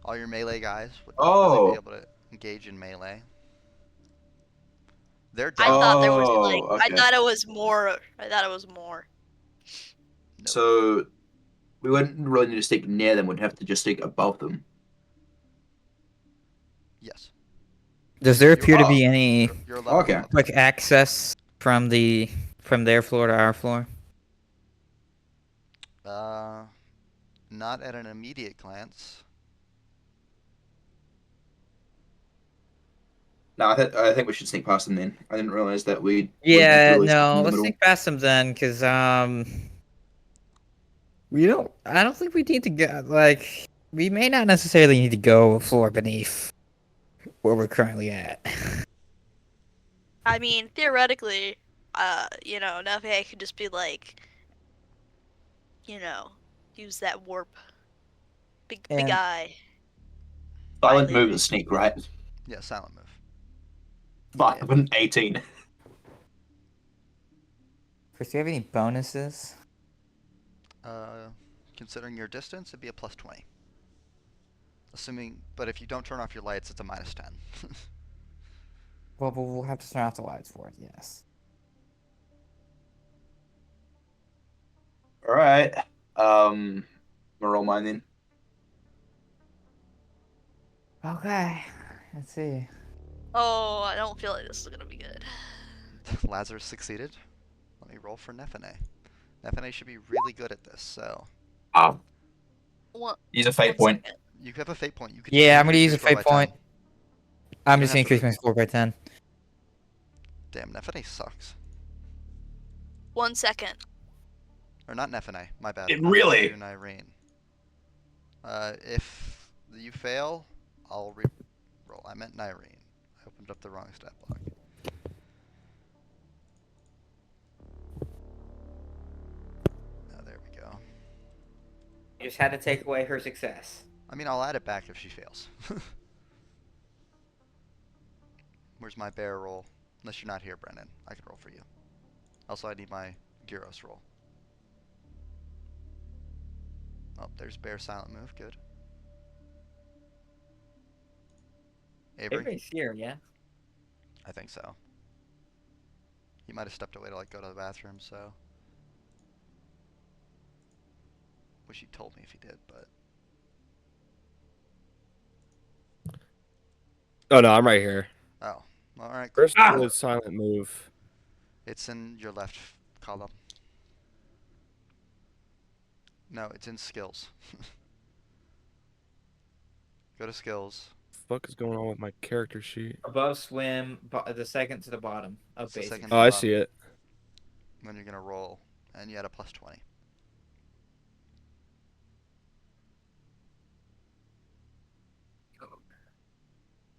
All your melee guys would probably be Oh. able to engage in melee. They're I down. thought there was like, Oh, I okay. thought it was more. I thought it was more. Nope. So we wouldn't really need to stick near them. We'd have to just stick above them. Yes. Does there appear to Oh. be any You're a level Okay. above. quick access from their floor to our floor? Not at an immediate glance. No, I think we should sneak past them then. I didn't realize that we wouldn't have to Yeah, really stick no, in the let's middle. sneak past them then, because I don't think we need to go. Like, we may not necessarily need to go a floor beneath where we're currently at. I mean, theoretically, Nephinae could just be like, use that warp. Big And- eye. Silent Violated move it. is sneak, right? Yeah, silent move. Fuck, Yeah. with an 18. Chris, do you have any bonuses? Considering your distance, it'd be a plus 20. Assuming, but if you don't turn off your lights, it's a minus 10. Well, we'll have to turn off the lights for it. Yes. All right. Roll mine then. Okay. Let's see. Oh, I don't feel like this is gonna be good. Lazarus succeeded. Let me roll for Nephinae. Nephinae should be really good at this, so Oh, One, use a fate one point. second. you have a fate point. You could Yeah, I'm gonna increase use a your score fate by 10. point. I'm You just don't gonna have to- increase my score by 10. Damn, Nephinae sucks. 1 second. Or not Nephinae, my bad. It I meant to really- do Nyrene. If you fail, I'll re-roll. I meant Nyrene. I opened up the wrong stat block. Oh, there we go. You just had to take away her success. I mean, I'll add it back if she fails. Where's my bear roll? Unless you're not here, Brennan. I can roll for you. Also, I need my Gyros roll. Oh, there's bear silent move. Good. Avery? Avery's here, yeah. I think so. He might have stepped away to like go to the bathroom, so. Wish he told me if he did, but. Oh no, I'm right here. Oh. Alright, cool. First the silent move. It's in your left column. No, it's in skills. Go to skills. Fuck is going on with my character sheet? Above swim, the second to the bottom of It's the basic. second Oh, I see it. Then you're gonna roll, and you had a plus 20.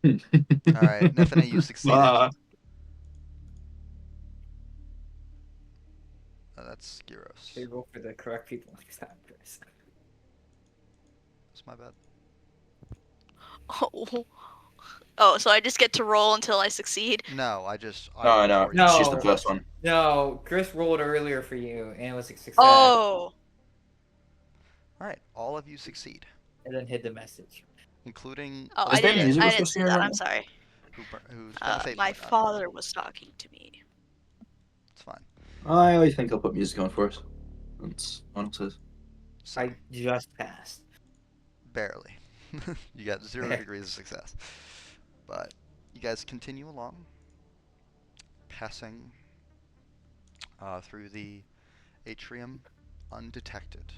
Alright, Nephinae, you succeeded. That's Gyros. So you roll for the correct people next time, Chris. That's my bad. Oh, so I just get to roll until I succeed? No, I just. No, no, rolled for you. No. it's just the first one. No, Chris rolled earlier for you, and it was a success. Oh! Alright, all of you succeed. And then hid the message. Including. Oh, Is I there didn't, music I we're didn't supposed to see hear that. right I'm now? sorry. Who's got a fate My point on. father was talking to me. It's fine. I always think I'll put music on for us. That's what it says. So, I just passed. barely. You got 0 degrees of success. But you guys continue along, passing through the atrium undetected.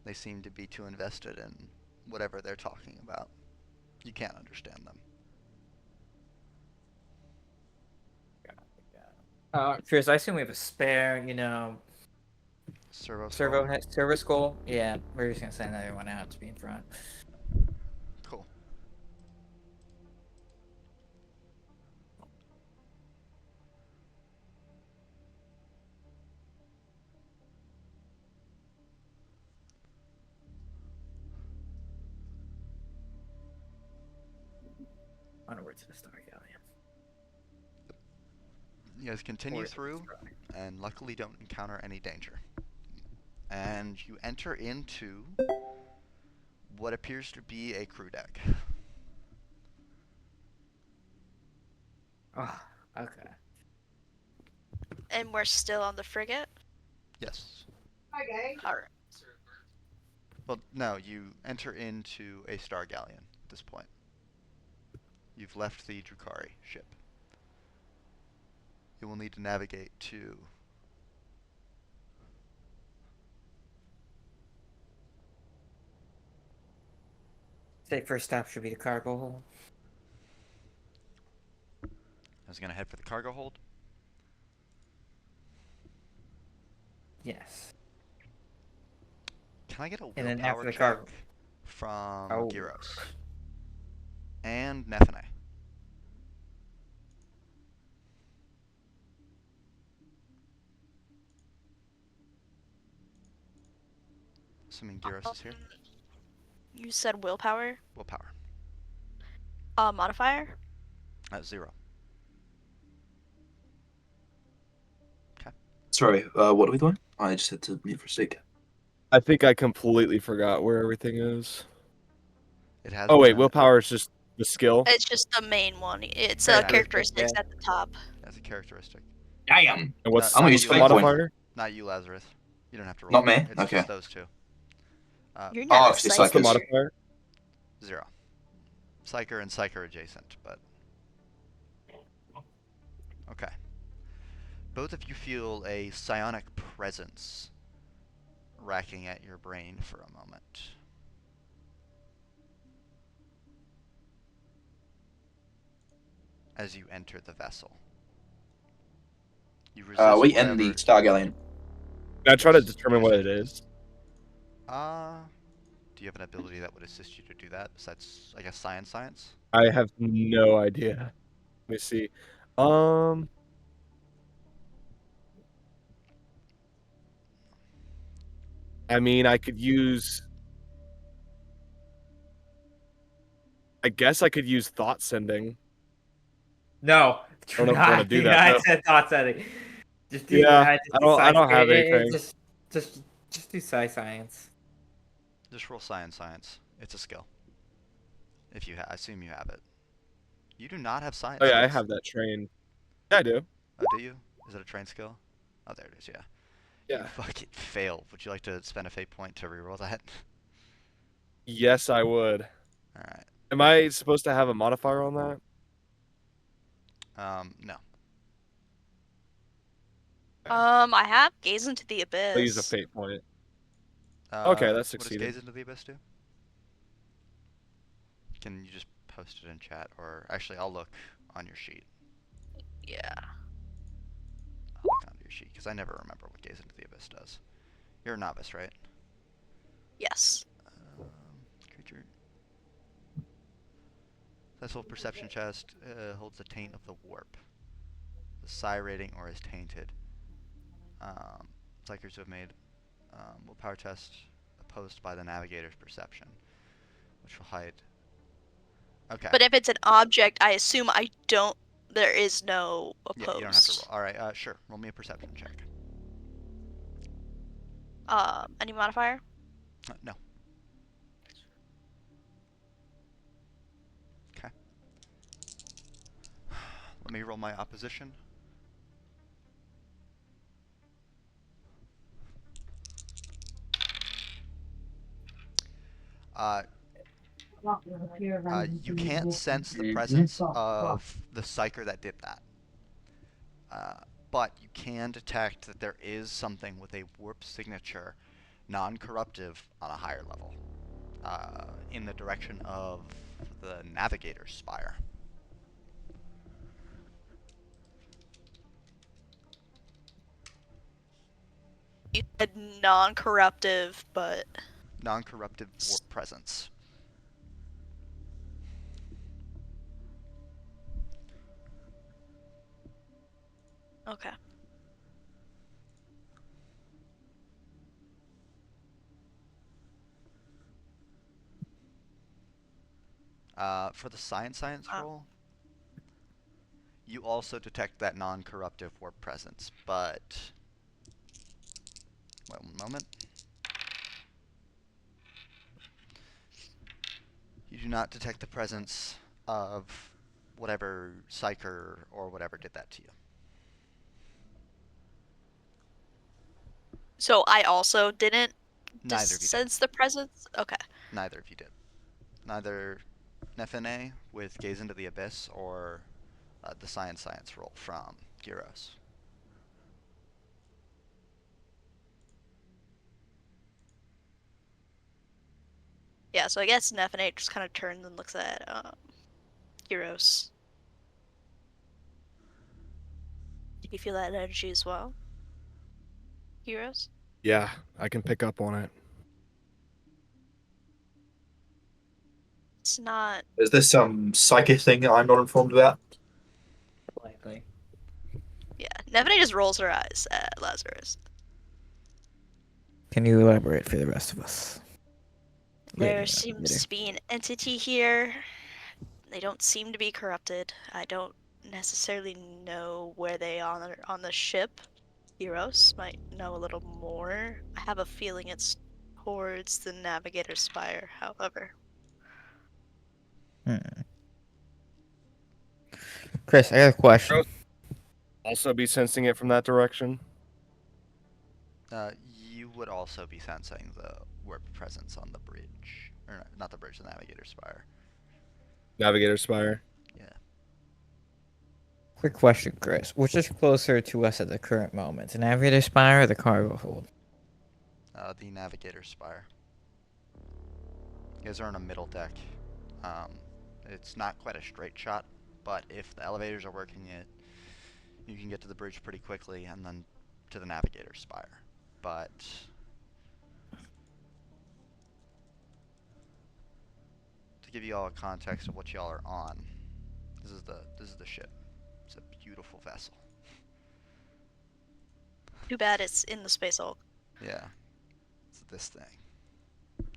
They seem to be too invested in whatever they're talking about. You can't understand them. Chris, I assume we have a spare, Servo servo skull. Yeah, we're just gonna send another one out to be in front. Cool. Onward to the Star Galleon. You guys continue through, and luckily don't encounter any danger. And you enter into what appears to be a crew deck. Oh, okay. And we're still on the frigate? Yes. Alright. Well, no, you enter into a star galleon at this point. You've left the Drukari ship. You will need to navigate to... Say first stop should be the cargo hold. I was going to head for the cargo hold. Yes. Can I get a And then willpower after the check cargo. from Oh. Gyros? And Nephinae. Assuming Gyros is here. You said willpower? Willpower. Modifier? At 0. Sorry, what are we doing? I just had to mute for a sec. I think I completely forgot where everything is. It has Oh been wait, a- willpower is just the skill. It's just the main one. It's Characteristic, characteristics yeah. at the top. That's a characteristic. Damn. And what's, I'm gonna what's use the fake point. modifier? Not you, Lazarus. You don't have to roll. Not me? It's Okay. just those two. You're Oh, not a obviously What's the Psychers. psyker. modifier? 0. Psyker and Psyker adjacent, but... Okay. Both of you feel a psionic presence racking at your brain for a moment. As you enter the vessel. You resist We in the whatever... Star Galleon. Can I try to determine what it is? Do you have an ability that would assist you to do that besides, I guess, science? I have no idea. Let me see. I mean, I could use. I guess I could use thought sending. No. I don't know if I wanna do that, I no. said thought setting. Just do. Yeah, just I do don't science. have anything. Just do science. Just roll science. It's a skill. If you I assume you have it. You do not have science. Oh yeah, I have that trained. Yeah, I do. Oh, do you? Is it a trained skill? Oh, there it is, yeah. You Yeah. fucking failed. Would you like to spend a fate point to reroll that? Yes, I would. Alright. Am I supposed to have a modifier on that? No. I have gaze into the abyss. I'll use a fate point. Okay, that What succeeded. does Gaze into the Abyss do? Can you just post it in chat? Or actually, I'll look on your sheet. Yeah. I'll look onto your sheet, because I never remember what Gaze into the Abyss does. You're a novice, right? Yes. Creature. Successful perception chest holds a taint of the warp. The psi rating or is tainted. Psychers who have made willpower test opposed by the navigator's perception, which will hide. Okay. But if it's an object, I assume I don't. There is no opposed. Yeah, you don't have to roll. All right, sure. Roll me a perception check. Any modifier? No. Okay. Let me roll my opposition. You can't sense the presence of the psyker that did that. But you can detect that there is something with a warp signature, non-corruptive, on a higher level, in the direction of the navigator's spire. You said non-corruptive, but Non-corruptive warp presence. okay. For the science Oh. roll, you also detect that non-corruptive warp presence, but... Wait one moment. You do not detect the presence of whatever psyker or whatever did that to you. So I also didn't Neither of you did. sense the presence? Okay. Neither of you did. Neither Nephinae with Gaze into the Abyss or the science roll from Gyros. Yeah, so I guess Nephinae just kind of turns and looks at Gyros. Did you feel that energy as well? Gyros? Yeah, I can pick up on it. It's not. Is this some psychic thing that I'm not informed about? Likely. Yeah, Nephinae just rolls her eyes at Lazarus. Can you elaborate for the rest of us? There Later, seems later. to be an entity here. They don't seem to be corrupted. I don't necessarily know where they are on the ship. Gyros might know a little more. I have a feeling it's towards the Navigator Spire, however. Hmm. Chris, I got a question. Also be sensing it from that direction. You would also be sensing the warp presence on the bridge, or not the bridge, the Navigator Spire. Navigator Spire. Yeah. Quick question, Chris. Which is closer to us at the current moment, the Navigator Spire or the cargo hold? The Navigator Spire. You guys are on a middle deck. It's not quite a straight shot, but if the elevators are working it, you can get to the bridge pretty quickly and then to the Navigator Spire. But to give you all a context of what y'all are on, this is the ship. It's a beautiful vessel. Too bad it's in the Space Hulk. Yeah. It's this thing.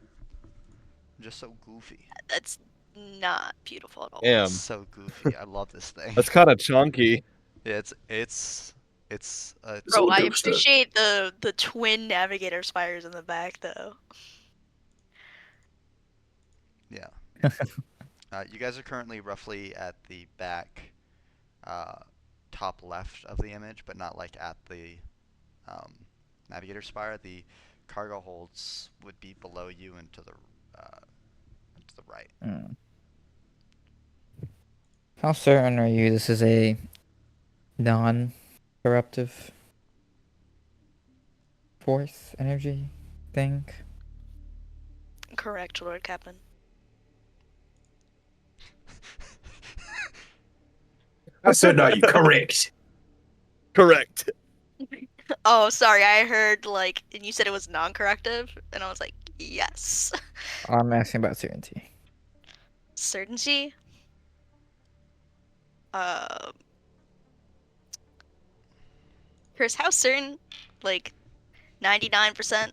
Just so goofy. That's not beautiful at all. Damn. It's so goofy. I love this thing. That's kind of chunky. Yeah, it's It's Bro, all I dope stuff. appreciate the twin Navigator Spires in the back, though. yeah. You guys are currently roughly at the back, top left of the image, but not like at the Navigator Spire. The cargo holds would be below you and to the right. Hmm. How certain are you this is a non-corruptive force energy thing? Correct, Lord Captain. How certain are you? Correct. Correct. Oh, sorry, I heard, like, and you said it was non-corrective, and I was like, yes. I'm asking about certainty. Certainty? Chris, how certain? Like, 99%?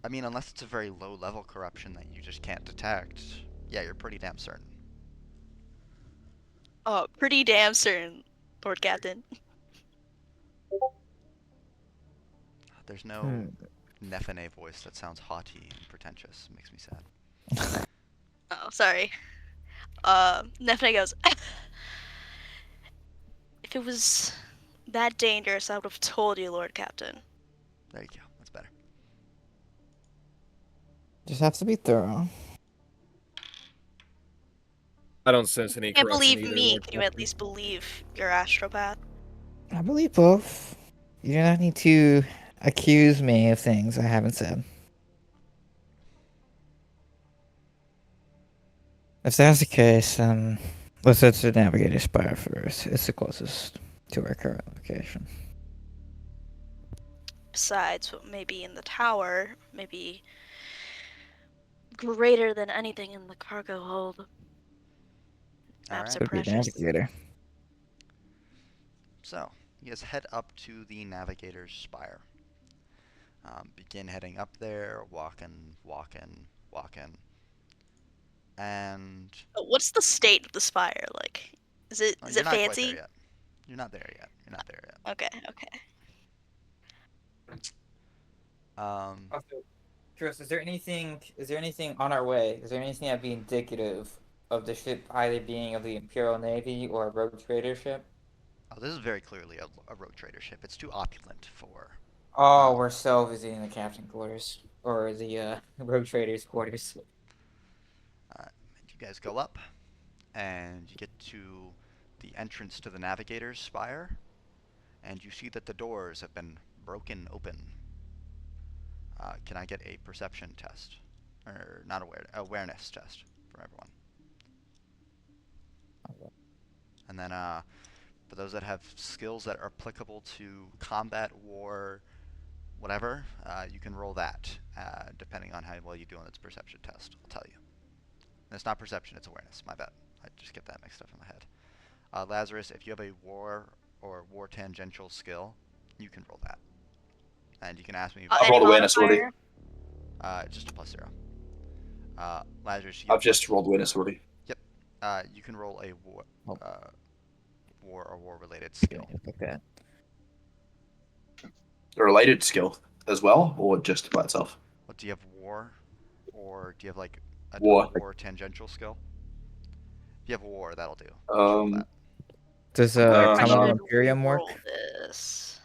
I mean, unless it's a very low level corruption that you just can't detect, yeah, you're pretty damn certain. Oh, pretty damn certain, Lord Captain. There's no Hmm. Nephinae voice that sounds haughty and pretentious. It makes me sad. Oh, sorry. Nephinae goes, if it was that dangerous, I would have told you, Lord Captain. There you go. That's better. Just have to be thorough. I don't sense any Can't corruption believe either, me. Lord Can you at Captain. least believe your astropath? I believe both. You do not need to accuse me of things I haven't said. If that's the case, then let's head to the Navigator Spire first. It's the closest to our current location. Besides what may be in the tower, maybe greater than anything in the cargo hold. Maps Alright. are Could be the precious. Navigator. So, you guys head up to the Navigator's Spire. Begin heading up there, walking. And What's the state of the spire like? Is it oh, is you're it not quite fancy? there yet. You're not there yet. Okay, okay. Chris, is there anything on our way? Is there anything that'd be indicative of the ship either being of the Imperial Navy or a rogue trader ship? Oh, this is very clearly a rogue trader ship. It's too opulent for. Oh, we're so visiting the captain quarters or the rogue traders quarters. You guys go up, and you get to the entrance to the Navigator's Spire, and you see that the doors have been broken open. Can I get a perception test? Or not awareness test from everyone. And then for those that have skills that are applicable to combat, war, whatever, you can roll that depending on how well you do on its perception test. I'll tell you. And it's not perception, it's awareness. My bad. I just get that mixed up in my head. Lazarus, if you have a war or war tangential skill, you can roll that. And you can ask me. I've Any rolled awareness already. modifier? Just a +0. Lazarus, you I've just rolled awareness already. you can roll a war, war or war-related Yeah, skill. like that. a related skill as well, or just by itself? What do you have? War, or do you have like a War. war tangential skill? If you have war, that'll do. Just roll Um, that. Does I Common no. should Imperium work? roll this.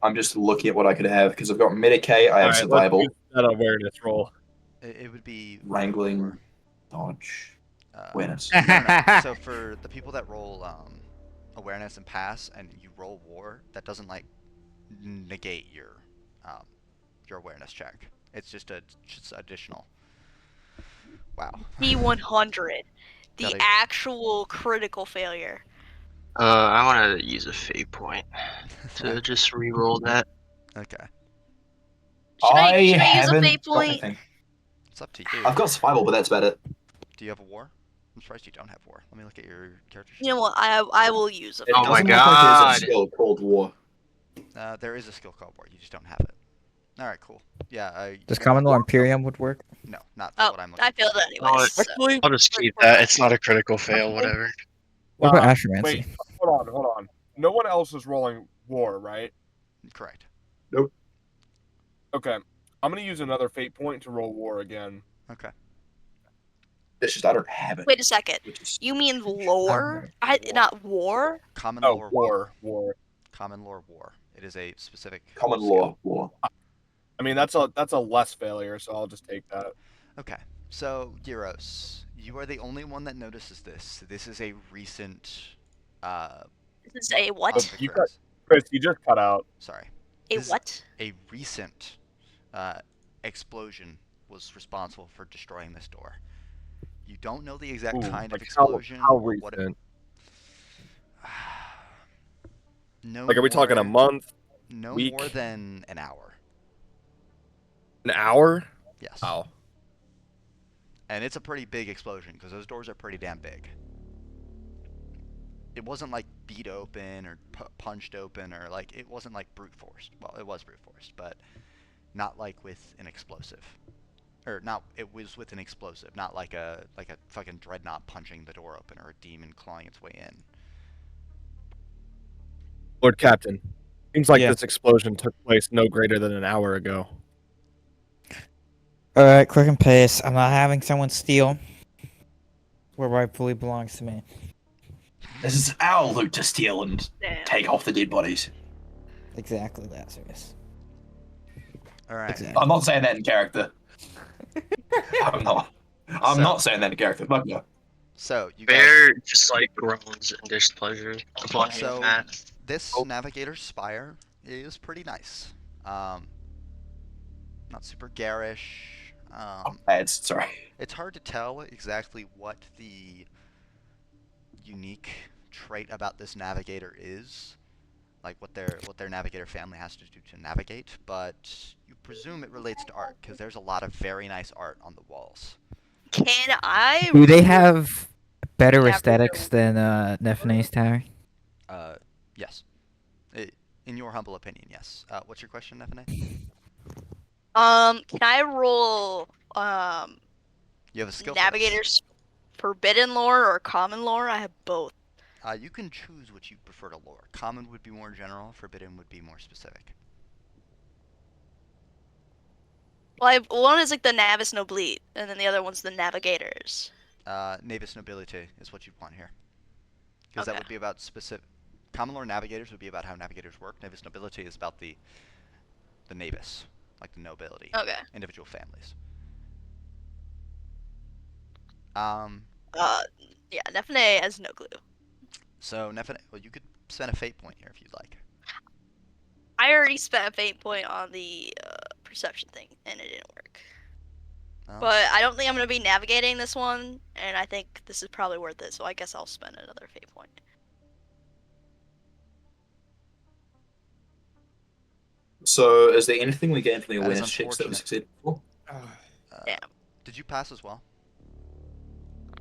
I'm just looking at what I could have because I've got Medicaid, I have Alright, let's survival, use that awareness roll. It would be wrangling, war. dodge, Uh, awareness. no. So for the people that roll awareness and pass, and you roll war, that doesn't like negate um, your awareness check. It's just additional. Wow. D100. The Gotta- actual critical failure. I want to use a fate point to just re-roll that. Okay. Should I use a haven't fate got point? anything. It's up to you. I've got survival, but that's about it. Do you have a war? I'm surprised you don't have war. Let me look at your character sheet. You know what? I will use a It Oh fate my doesn't look like there's God. a skill called war. There is a skill called war. You just don't have it. All right, cool. Yeah. Does Common Law Imperium would work? No, not for Oh, what I'm looking I failed for. it anyways. so- Actually, I'll just keep that. It's not a critical fail, whatever. What about uh, Ashramancy? wait, hold on. No one else is rolling war, right? Correct. Okay. I'm gonna use another fate point to roll war again. Okay. It's just I don't have it. Wait a second. Which is You mean lore? War. Not war? Common Oh, lore war. Common lore war. It is a specific common skill. law. I mean, that's a less failure, so I'll just take that. Okay. So, Gyros, you are the only one that notices this. This is a recent This is a what? Oh, you got- Chris, you just cut out. sorry. A this is what? A recent explosion was responsible for destroying this door. You don't know the exact Ooh, kind of like how explosion how or what it recent? no Like, are we talking a more- month? No week? more than an hour. An hour? Yes. Wow. And it's a pretty big explosion because those doors are pretty damn big. It wasn't like beat open or punched open or like it wasn't like brute force. Well, it was brute force, but not like with an explosive. Or not. It was with an explosive, not like a fucking dreadnought punching the door open or a demon clawing its way in. Lord Captain, seems like Yeah. this explosion took place no greater than an hour ago. Alright, quick and pace. I'm not having someone steal what rightfully belongs to me. This is our loot to steal and Damn. take off the dead bodies. Exactly, Lazarus. All right. Exactly. I'm not saying that in character. I'm not. I'm So- not saying that in character. Fuck no. So you guys. Bear just like groans in displeasure upon So- hearing that. This Oh. navigator's spire is pretty nice. Not super garish. Ads, sorry. It's hard to tell exactly what the unique trait about this navigator is, like what their navigator family has to do to navigate, but you presume it relates to art because there's a lot of very nice art on the walls. Can I? Do they have better Yeah, aesthetics than Nephinae's tower? Yes. In your humble opinion, yes. What's your question, Nephinae? Can I roll You have a skill for this. navigators forbidden lore or common lore? I have both. You can choose what you prefer to lore. Common would be more general. Forbidden would be more specific. Well, one is like the Navis Noblite, and then the other one's the Navigators. Navis Nobility is what you'd want here. Because that Okay. would be about specific... Common lore navigators would be about how navigators work. Navis Nobility is about the Navis, like the nobility, Okay. individual families. Yeah, Nephinae has no clue. So, Nephinae, well, you could spend a fate point here if you'd like. I already spent a fate point on the perception thing, and it didn't work. Well, But I don't think I'm gonna be navigating this one, and I think this is probably worth it. So I guess I'll spend another fate point. So, is there anything we gain from the That is awareness checks that we unfortunate. succeeded for? Damn. Did you pass as well?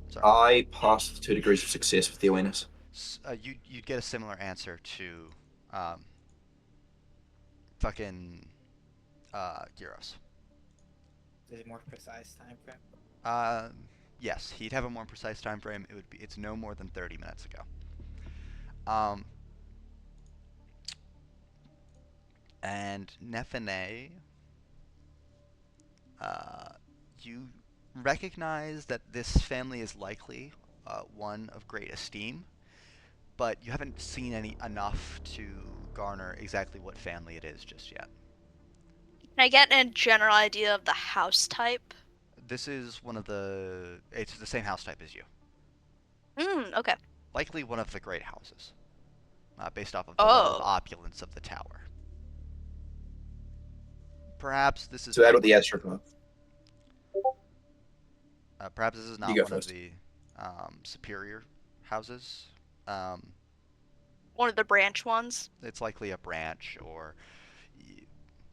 Sorry. I passed 2 degrees of success with the awareness. You'd get a similar answer to fucking Gyros. Is it more precise time frame? Yes, he'd have a more precise time frame. It's no more than 30 minutes ago. And Nephinae, you recognize that this family is likely one of great esteem, but you haven't seen enough to garner exactly what family it is just yet. Can I get a general idea of the house type? This is it's the same house type as you. Okay. Likely one of the great houses, based off of the level of Oh. opulence of the tower. Perhaps this is To add not with the astropath. perhaps this is You not go one first. of the superior houses. One of the branch ones. It's likely a branch or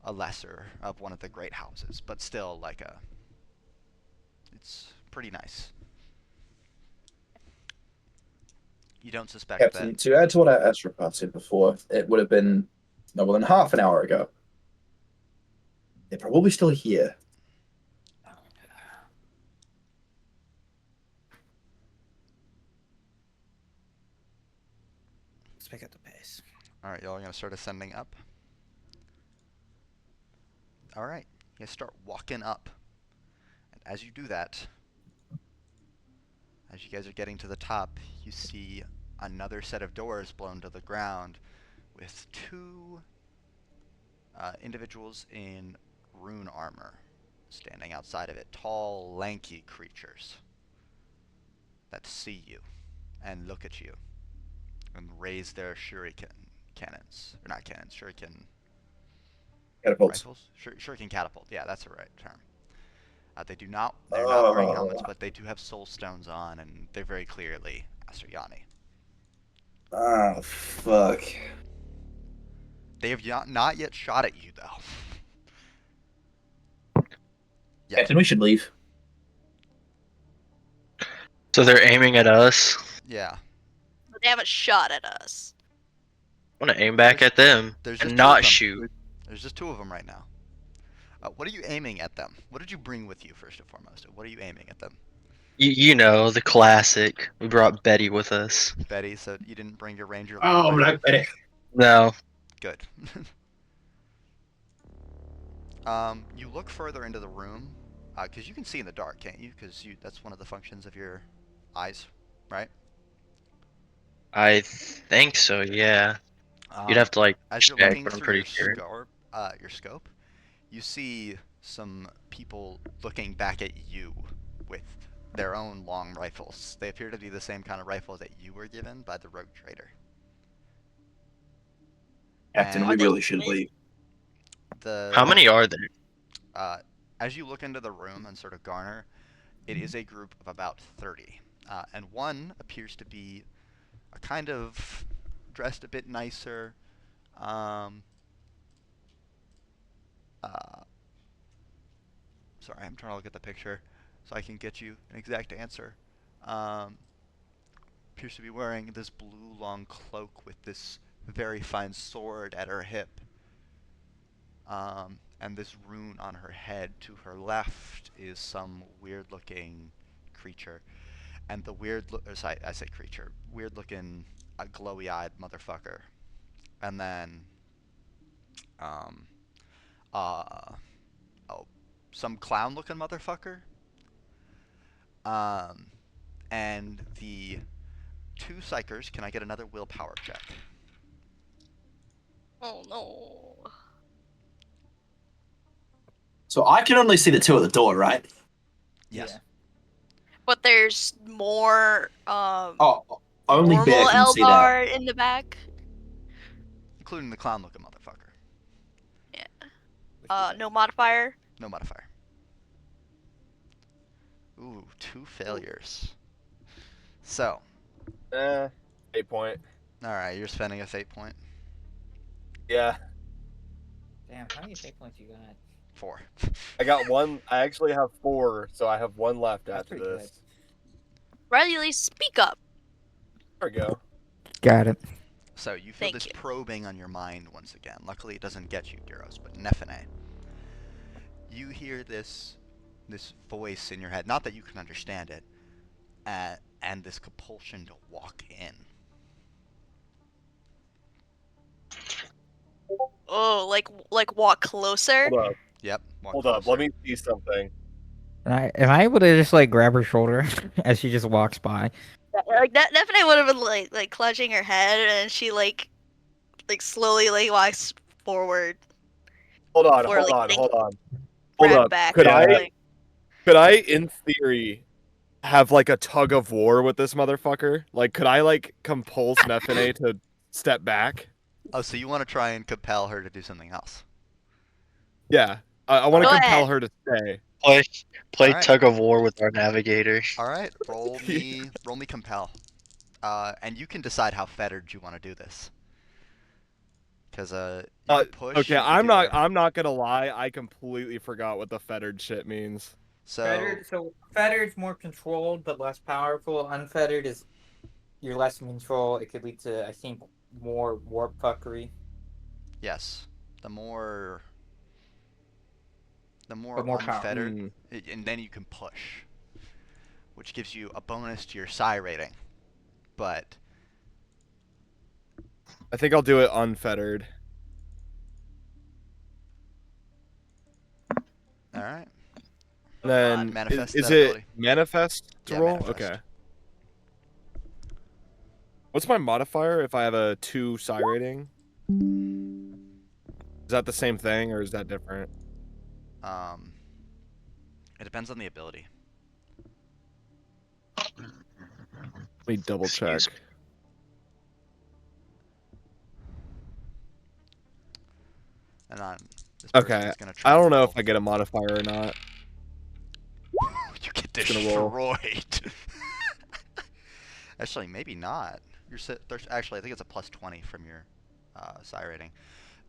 a lesser of one of the great houses, but still it's pretty nice. You don't suspect Captain, that. to add to what our astropath said before, it would have been no more than half an hour ago. They're probably still here. Let's pick up the pace. All right, y'all are gonna start ascending up. All right, you guys start walking up, and as you do that, as you guys are getting to the top, you see another set of doors blown to the ground with two individuals in rune armor standing outside of it. Tall, lanky creatures that see you and look at you and raise their shuriken cannons. Or not cannons, shuriken Catapults. rifles? Shuriken catapult. Yeah, that's the right term. They're not wearing helmets, but they do have soul stones on, and they're very clearly Asuryani. Ah, fuck. They have not yet shot at you, though. Yeah. Captain, we should leave. So they're aiming at us. Yeah. But they haven't shot at us. I want to aim back There's- at them there's and just two of not them. shoot. There's just two of them right now. What are you aiming at them? What did you bring with you, first and foremost? What are you aiming at them? You know, the classic. We brought Betty with us. Betty, so you didn't bring your ranger long Oh, rifle? Black Betty. No. Good. You look further into the room, because you can see in the dark, can't you? Because that's one of the functions of your eyes, right? I think so, yeah. You'd Um, have to, like, as you're check, looking but I'm through pretty sure. your scope, you see some people looking back at you with their own long rifles. They appear to be the same kind of rifle that you were given by the rogue trader. Captain, And we really should leave. How many are there? As you look into the room and sort of garner, it is a group of about 30. And one appears to be a kind of dressed a bit nicer. Sorry, I'm trying to look at the picture so I can get you an exact answer. Appears to be wearing this blue long cloak with this very fine sword at her hip. And this rune on her head. To her left is some weird-looking creature, and the I say creature, weird-looking, glowy-eyed motherfucker, and then, uh, oh, some clown-looking motherfucker, and the two psychers. Can I get another willpower check? Oh no. So I can only see the two at the door, right? Yes. Yeah. But there's more Oh, only normal Bear can see that. Eldar in the back. Including the clown-looking motherfucker. No modifier. No modifier. Ooh, 2 failures. So, 8 point. alright, you're spending a fate point. Yeah, Damn, how many fate points you got? 4. I got one. I actually have 4, so I have one left That's after pretty good. this. Riley, speak up. There we go. Got it. So you feel Thank this you. probing on your mind once again. Luckily, it doesn't get you, Gyros, but Nephinae. You hear this voice in your head. Not that you can understand it, and this compulsion to walk in. Oh, like walk closer. Hold up. Yep. Walk Hold up. Let closer. me see something. Am I able to just like grab her shoulder as she just walks by? Like Nephinae would have been like clutching her head, and she like slowly like walks forward Hold on. before Hold like on. getting Hold on. Hold grabbed up. back. Could I? Like, Could I, in theory, have like a tug of war with this motherfucker? Like, could I like compulse Nephinae to step back? Oh, so you want to try and compel her to do something else? Yeah. I want to Go compel ahead. her to stay. Play Alright. tug of war with our navigator. All right. Roll me compel. And you can decide how fettered you want to do this. Because you can push. Okay, you can I'm do not. whatever. I'm not gonna lie. I completely forgot what the fettered shit means. So Fettered's more controlled but less powerful. Unfettered is you're less in control. It could lead to, I think, more warp fuckery. yes, the more But more power. unfettered, and then you can push, which gives you a bonus to your psi rating. But I think I'll do it unfettered. all right. Then manifest is that it ability. manifest to Yeah, roll? manifest. Okay. What's my modifier if I have a 2 psi rating? Is that the same thing or is that different? It depends on the ability. Let me double check. Excuse And on this person Okay, is gonna try I and don't know roll. if I get a modifier or not. You get Just gonna roll. destroyed. Actually, maybe not. Actually, I think it's a plus 20 from your psi rating.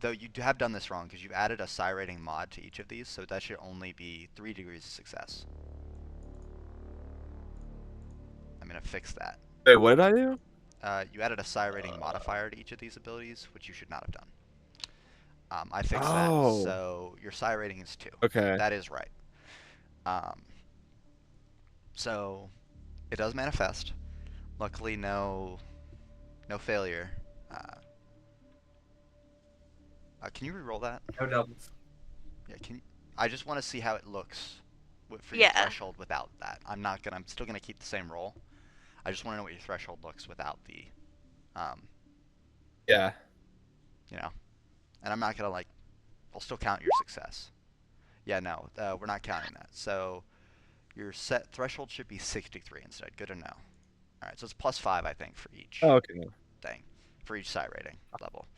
Though you have done this wrong because you've added a psi rating mod to each of these, so that should only be 3 degrees of success. I'm gonna fix that. Wait, what did I do? You added a psi rating modifier to each of these abilities, which you should not have done. I fixed Oh. that, so your psi rating is 2. Okay. That is right. So it does manifest. Luckily, no failure. Can you re-roll that? No doubles. Yeah. I just want to see how it looks for your Yeah. threshold without that. I'm still gonna keep the same roll. I just want to know what your threshold looks without the, Yeah. you know. And I'm not gonna I'll still count your success. Yeah, no, we're not counting that. So your set threshold should be 63 instead. Good to know. All right, so it's plus 5, I think, for each Oh, okay. thing, for each psi rating level.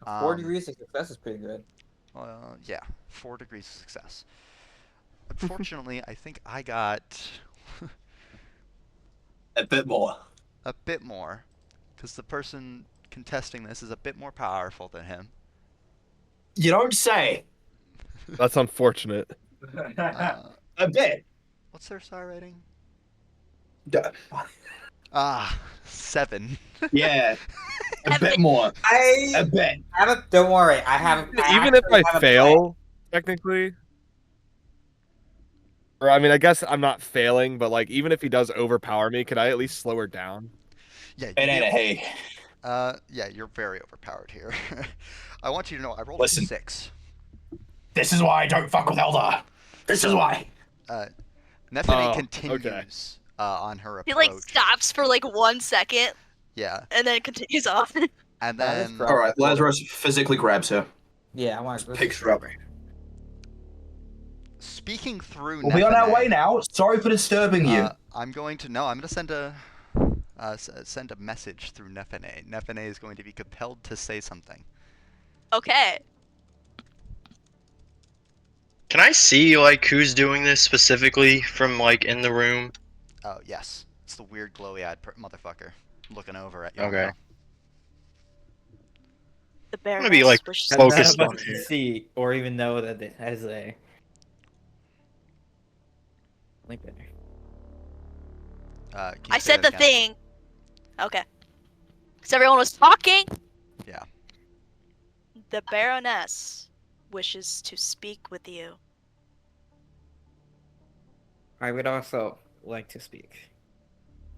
4 degrees of success is pretty good. Well, yeah, 4 degrees of success. Unfortunately, I think I got A bit more. a bit more, because the person contesting this is a bit more powerful than him. You don't say. That's unfortunate. A bit. What's their psi rating? D- 7. Yeah. A A bit bit. more. A I bit. haven't. Don't worry. I haven't. Even if actually I haven't fail, technically. Or I mean, I guess I'm not failing, but like, even if he does overpower me, could I at least slow her down? Yeah, It ain't a hey. yeah, you're very overpowered here. I want you to know I rolled Listen. a 6. This is why I don't fuck with Eldar. This is why. Nephinae Oh, continues on her approach. He like stops for like 1 second Yeah, and then continues on. and That is then correct. All right, Lazarus physically grabs her, Yeah, I want to picks her up. speaking through We'll be on our Nephinae, way now. Sorry for disturbing you. I'm going to send a send a message through Nephinae. Nephinae is going to be compelled to say something. Okay. Can I see like who's doing this specifically from like in the room? Oh yes, it's the weird glowy-eyed motherfucker looking over at y'all. Okay. now. The I'm gonna Baroness be like wishes None focused of on us here. can see or even know that it has a link in there. Can you I say said that the again? thing. Okay. Because everyone was talking. Yeah. The Baroness wishes to speak with you. I would also like to speak.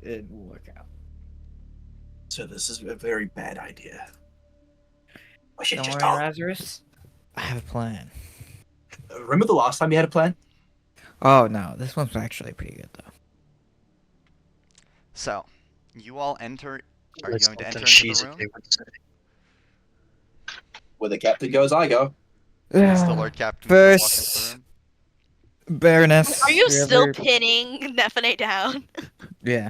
It will work out. So this is a very bad idea. We should Don't just worry, talk. Lazarus. have a plan. Remember the last time you had a plan? Oh no, this one's actually pretty good though. So, you all enter. Are you That's going to something enter into the cheesy room? they would say. Where the captain goes, I go. Is the Lord Captain still walking into the First, room? Baroness. Are you still ever- pinning Nephinae down? Yeah.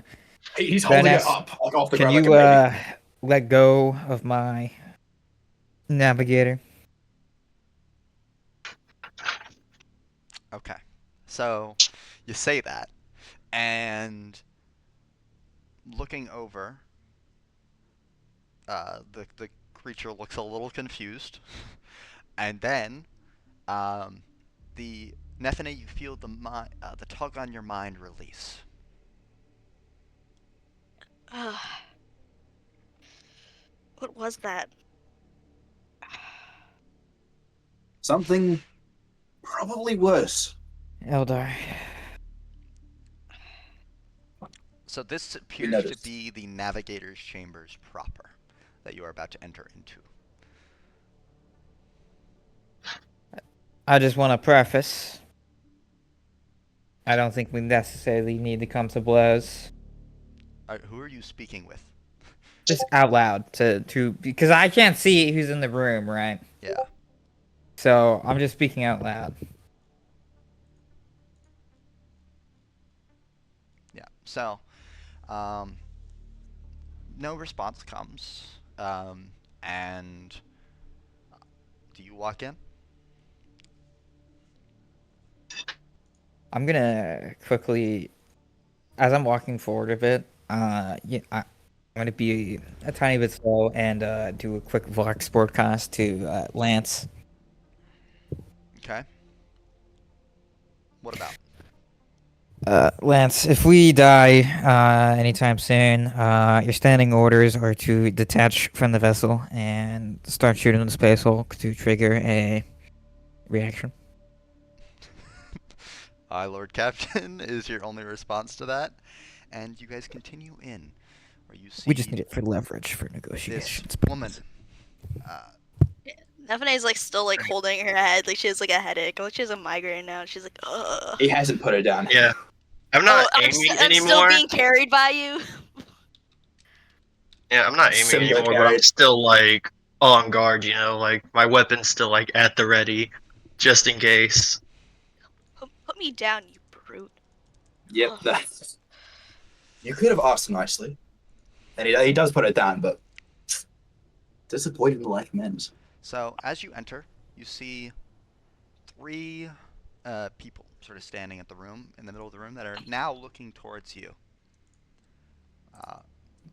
He's holding it Baroness, up, like off the Can ground, you like a baby. let go of my navigator? Okay. So, you say that, and looking over, the creature looks a little confused, and then, the Nephinae, you feel the tug on your mind release. What was that? Something probably worse. Eldar. So this We appears to noticed. be the navigator's chambers proper that you are about to enter into. I just want to preface. I don't think we necessarily need to come to blows. Who are you speaking with? Just out loud to because I can't see who's in the room, right? Yeah. So I'm just speaking out loud. Yeah. So, no response comes, and do you walk in? I'm gonna quickly, as I'm walking forward a bit, I'm gonna be a tiny bit slow and do a quick Vox broadcast to Lance. Okay. What about? Lance, if we die anytime soon, your standing orders are to detach from the vessel and start shooting the space Hulk to trigger a reaction. I, Lord Captain, is your only response to that, and you guys continue in, where you see We just need it for leverage for this negotiations. woman. Nephine's like still like holding her head, like she has like a headache, like she has a migraine now. She's like, ugh. He hasn't put her down. Yeah. I'm not I'm, aiming I'm anymore. still being carried by you. Yeah, I'm not aiming Similar anymore, but I'm carried. still like on guard, you know, like my weapon's still like at the ready, just in case. Put me down, you brute. Yep, Ugh. that's. You could have asked nicely. And he does put it down, but. Disappointed in the lack of manners. So, as you enter, you see three people sort of standing at in the middle of the room that are now looking towards you.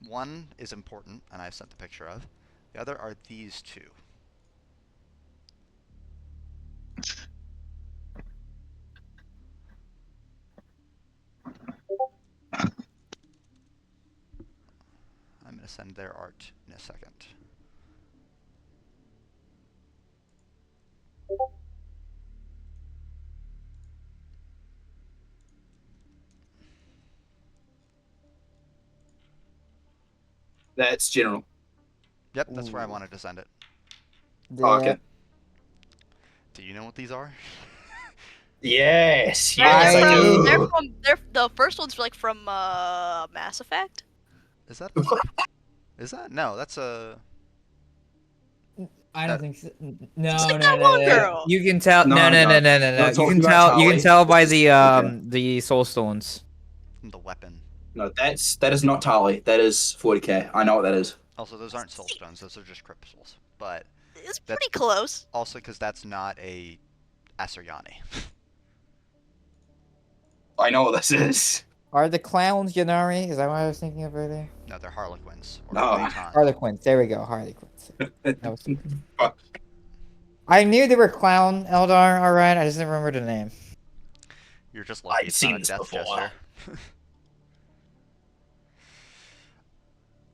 One is important, and I've sent the picture of. The other are these two. I'm going to send their art in a second. That's general. Yep, that's where I wanted to send it. Oh, okay. Do you know what these are? Yes, They're, yes, they're I from, do. they're from, they're, the first one's like from Mass Effect. Is that? Is that? No, that's a. I don't think so. No, It's like no, that no, one no. girl. You can tell. No, No, no, no. no, no, no, no. Not You talking can about tell. You can Tali. tell by This is- the soul stones. The weapon. No, that is not Tali. That is 40k. I know what that is. Also, those aren't soul stones; those are just crystals. But It's That's- pretty close. also, because that's not a Asyriani. I know what this is. Are the clowns Yanari? Is that what I was thinking of earlier? No, they're Harlequins or No. Phaeton. Harlequins. There we go. Harlequins. That was- Fuck. I knew they were clown Eldar. All right, I just didn't remember the name. You're just lucky I'd it's seen not a this death before. gesture.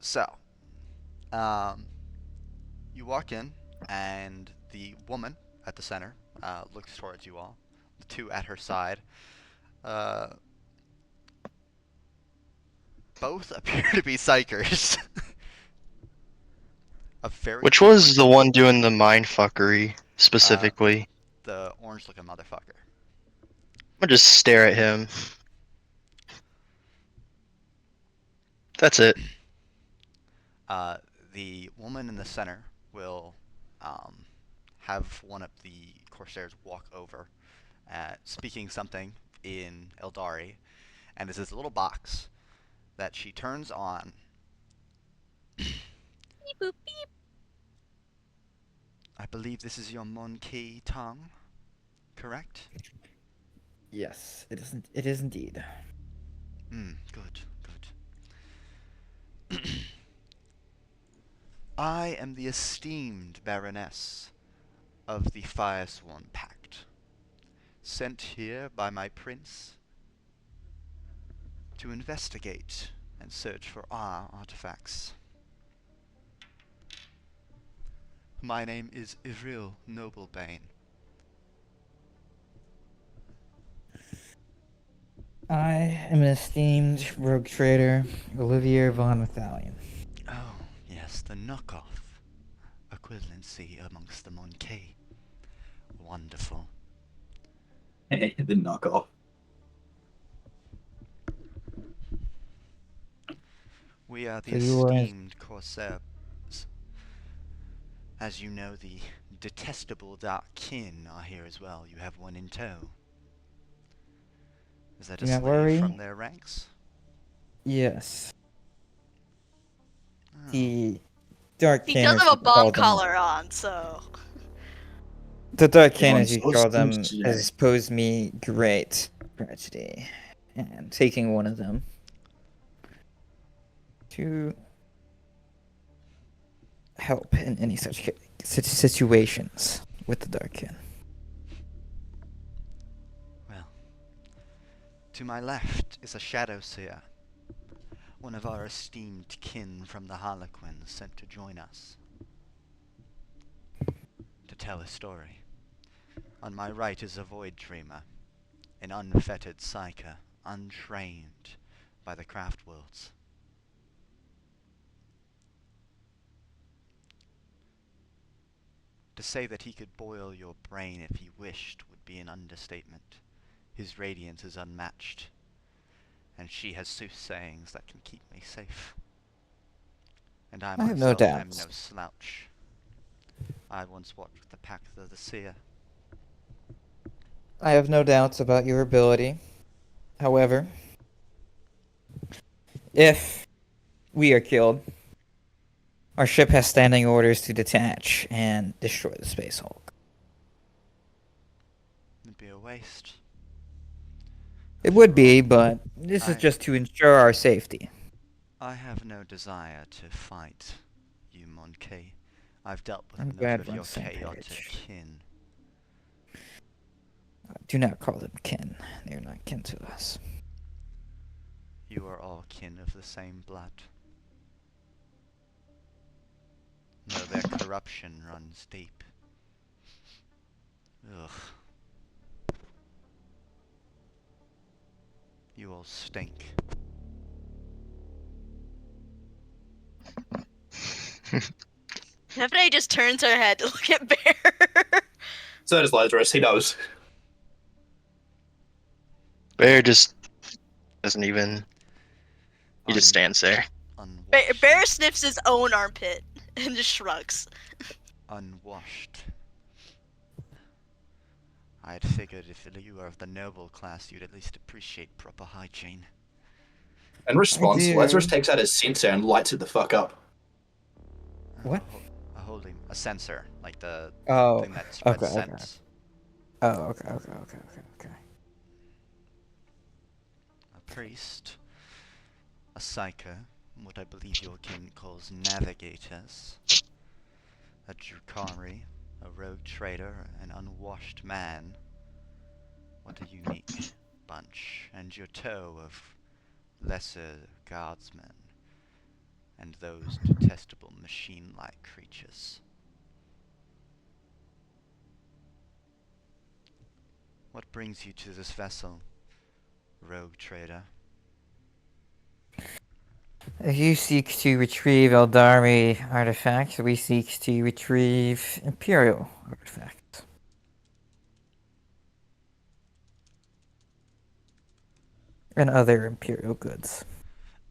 So, you walk in, and the woman at the center looks towards you all. The two at her side. Both appear to be psychers. A very Which was the one doing the mind fuckery? specifically? The orange-looking motherfucker. I'm gonna just stare at him. That's it. The woman in the center will have one of the Corsairs walk over, speaking something in Eldari, and there's this little box that she turns on. Beep, boop, beep. I believe this is your Monkey tongue, correct? Yes, it isn't. It is indeed. Good, good. I am the esteemed Baroness of the Firesworn Pact, sent here by my prince to investigate and search for our artifacts. My name is Ivril Noblebane. I am an esteemed rogue trader, Olivier von Wythalian. Oh, yes, the knockoff equivalency amongst the Monkey. Wonderful. The knockoff. We are the So you are- esteemed Corsairs. As you know, the detestable Dark Kin are here as well. You have one in tow. Is that a Do not slave worry. from their ranks? Yes. Oh. The Dark He King, does as have a you call bomb them- collar on, so. The Dark King, Everyone's as you so call them, stupid today. has posed me great tragedy, and taking one of them to help in any such situations with the Dark King. Well, to my left is a Shadow Seer, one of our esteemed kin from the Harlequins sent to join us, to tell a story. On my right is a Void Dreamer, an unfettered psyker, untrained by the craft worlds. To say that he could boil your brain if he wished would be an understatement. His radiance is unmatched, and she has soothsayings that can keep me safe. And I I have no myself am doubts. no slouch. I once walked with the Pact of the Seer. I have no doubts about your ability. However, if we are killed, our ship has standing orders to detach and destroy the Space Hulk. It'd be a waste. It would be, but this is I- just to ensure our safety. I have no desire to fight you, Monkey. I've dealt with I'm enough glad of we're on your the same chaotic page. kin. Do not call them kin. They are not kin to us. You are all kin of the same blood. No, their corruption runs deep. Ugh. You all stink. Nephinae just turns her head to look at Bear. So does Lazarus. He knows. Bear just doesn't even. He just Un- stands there. Unwashed. Bear sniffs his own armpit and just shrugs. Unwashed. I had figured if you were of the noble class, you'd at least appreciate proper hygiene. In response, do. Lazarus takes out his sensor and lights it the fuck up. What? A sensor, like the Oh, thing that spreads okay, okay. scents. Oh, okay. A priest, a psyker, what I believe your kin calls navigators, a Drukari, a rogue trader, an unwashed man. What a unique bunch, and your toe of lesser guardsmen, and those detestable machine-like creatures. What brings you to this vessel, rogue trader? If you seek to retrieve Eldari artifacts, we seek to retrieve Imperial artifacts. and other imperial goods.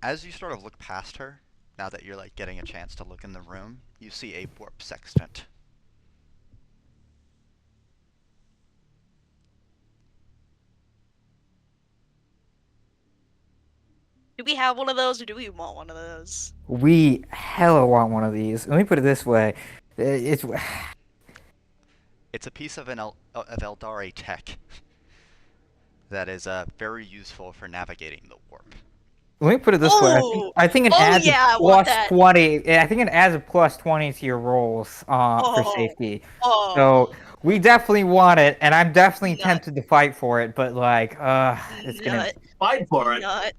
As you sort of look past her, now that you're like getting a chance to look in the room, you see a warp sextant. Do we have one of those, or do we want one of those? We hella want one of these. Let me put it this way: it's It's a piece of of Eldar tech that is very useful for navigating the warp. let me put it this way: Oh! I think it Oh, adds yeah, I a want plus that. 20. I think it adds a plus 20 to your rolls for Oh. safety. Oh, So we definitely want it, and I'm definitely Nut. tempted to fight for it. But like, it's gonna. nut, Fight for it. nut.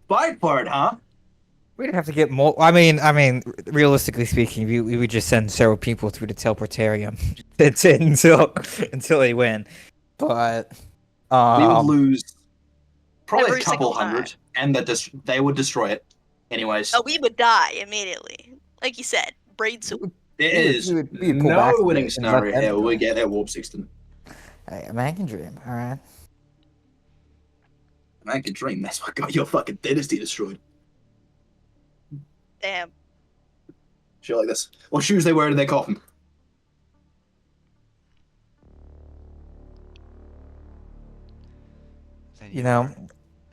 Fight for it, huh? We'd have to get more. I mean, realistically speaking, we would just send several people through the teleportarium until they win. But We would lose probably Every a couple single time. hundred, and they would destroy it. Anyways, Oh, we would die immediately. Like you said, brain soup. there we would- is we would pull no back a winning bit and let scenario them here. We go. get that warp sextant. Hey, a man can dream. All right. I can dream. That's what got your fucking dynasty destroyed. Damn. Shit like this. What shoes they wear in their coffin? Then You know, are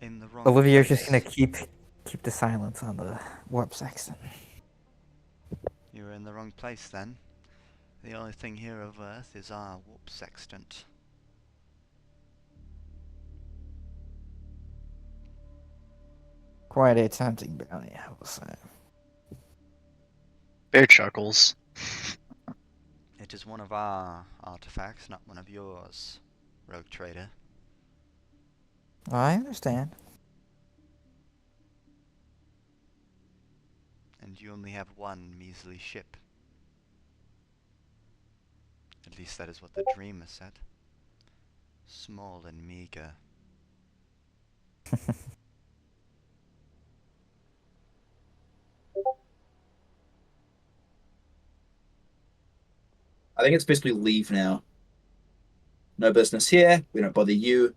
in the wrong Olivier's place. just gonna keep the silence on the warp sextant. You're in the wrong place then. The only thing here of Earth is our warp sextant. Quite a tempting bounty, I will say. Bear chuckles. It is one of our artifacts, not one of yours, rogue trader. I understand. And you only have one measly ship. At least that is what the dreamer said. Small and meager. I think it's best we leave now. No business here. We don't bother you.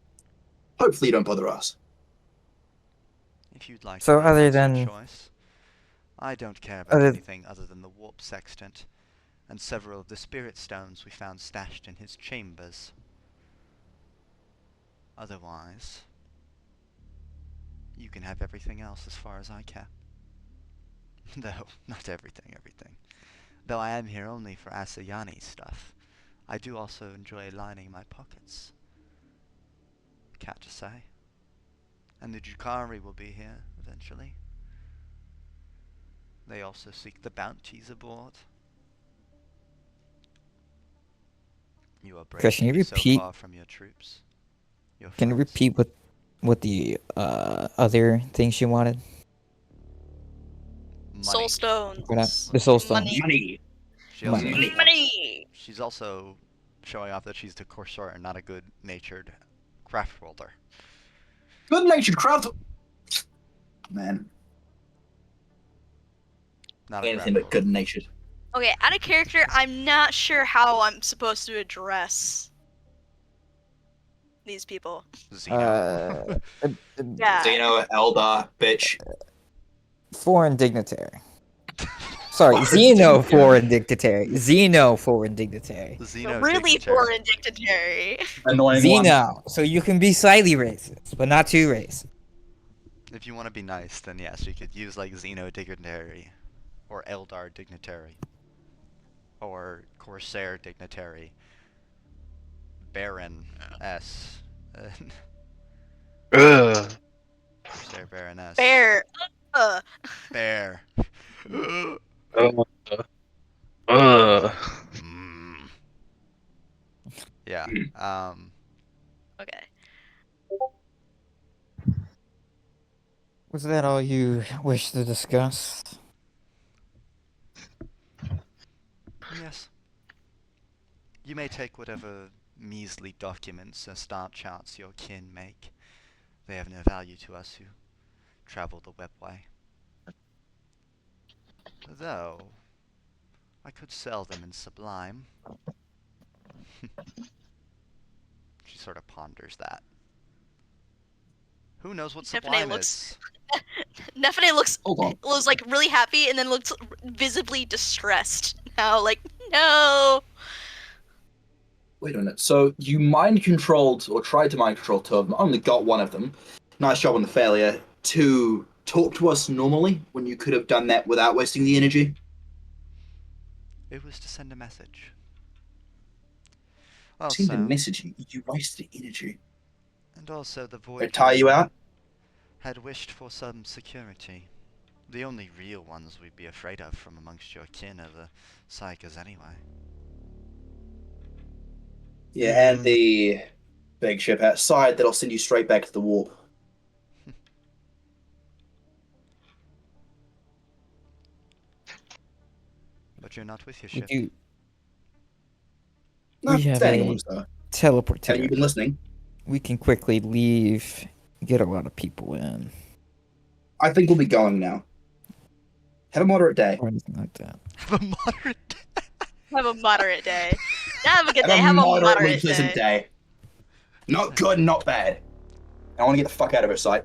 Hopefully, you don't bother us. If you'd like So to make other that your than- choice. I don't care about Other- anything other than the warp sextant and several of the spirit stones we found stashed in his chambers. Otherwise, you can have everything else as far as I care. Though, not everything. Though I am here only for Asayani stuff, I do also enjoy lining my pockets. Cat to say. And the Jukari will be here eventually. They also seek the bounties aboard. You are brave Chris, to can you be so repeat- far from your troops. Your Can you friends. repeat what the other thing she wanted? Money. Soul stones. What up? The soul stone. Money. Money. She also Money. Money. She's also showing off that she's the Corsair and not a good-natured craft worlder. Good-natured craft. Man, Not a anything craft but good-natured. Okay, out of character, I'm not sure how I'm supposed to address these people. Xeno. Yeah. Xeno, Eldar, bitch. Foreign dignitary. Sorry, Foreign Xeno dignitary. foreign dignitary. Xeno foreign dignitary. Xeno Really dignitary. foreign dignitary. Annoying one. Xeno. So you can be slightly racist, but not too racist. If you want to be nice, then yes, you could use like Xeno dignitary, or Eldar dignitary, or Corsair dignitary, Baroness, Ugh. Corsair Baroness. Bear. Bear. Mm. Yeah. Okay. Was that all you wish to discuss? Yes. You may take whatever measly documents and star charts your kin make. They have no value to us who travel the webway. Though, I could sell them in Sublime. She sort of ponders that. Who knows what Nephinae sublime looks- is? Nephinae Hold on. was like really happy and then looks visibly distressed now, like no. Wait a minute. So you mind controlled or tried to mind control two of them. Only got one of them. Nice job on the failure. To talk to us normally when you could have done that without wasting the energy. It was to send a message. Send a Also, message. You wasted energy. and also the They Void tire you out. had wished for some security. The only real ones we'd be afraid of from amongst your kin are the Psychers anyway. Yeah, and the big ship outside that'll send you straight back to the warp. But you're not with your We ship. do No, We have standing a- orders though. teleport Haven't you been listening? We can quickly leave, get a lot of people in, I think we'll be going now. Have a moderate day. or anything like that. Have a moderate day. Have a moderate day. Not have a good Have day. a Have a moderately moderate pleasant day. day. Not good, not bad. I want to get the fuck out of her sight.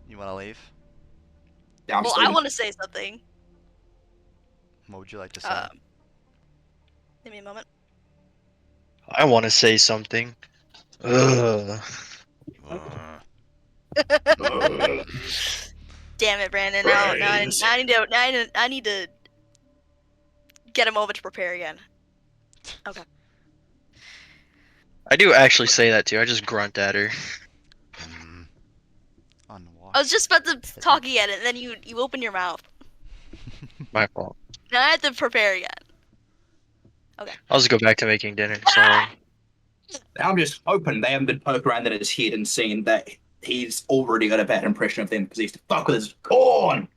You want to leave? Yeah, I'm Well, just I leaving. want to say something. What would you like to say? Give me a moment. I want to say something. Ugh. Damn it, Brandon. I need to get a moment to prepare again. Okay. I do actually say that too. I just grunt at her. Unwatched. I was just about to talk again, and then you open your mouth. My fault. Now I have to prepare again. I'll just go back to making dinner. Sorry. I'm just hoping they haven't been poking around in his head and seeing that he's already got a bad impression of them because he used to fuck with his corn.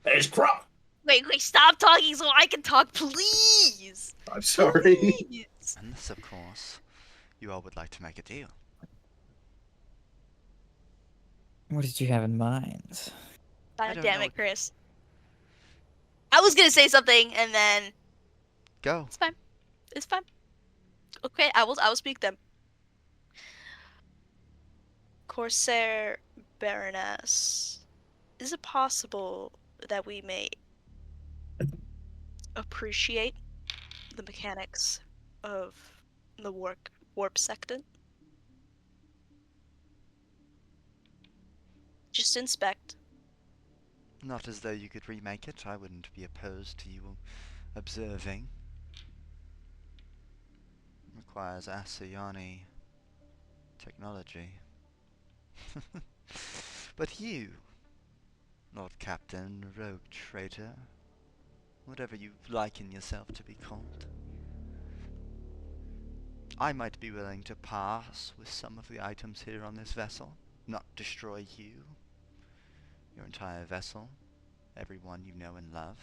And his crop. Wait, stop talking so I can talk, please. I'm sorry. Please. Unless, of course, you all would like to make a deal. What did you have in mind? I God don't damn know. it, Chris. I was gonna say something, and then Go. it's fine. It's fine. Okay, I will speak then. Corsair Baroness, is it possible that we may appreciate the mechanics of the warp sextant? Just inspect. Not as though you could remake it. I wouldn't be opposed to you observing. Requires Asayani technology. But you, Lord Captain, rogue traitor, whatever you liken yourself to be called, I might be willing to pass with some of the items here on this vessel, not destroy you, your entire vessel, everyone you know and love.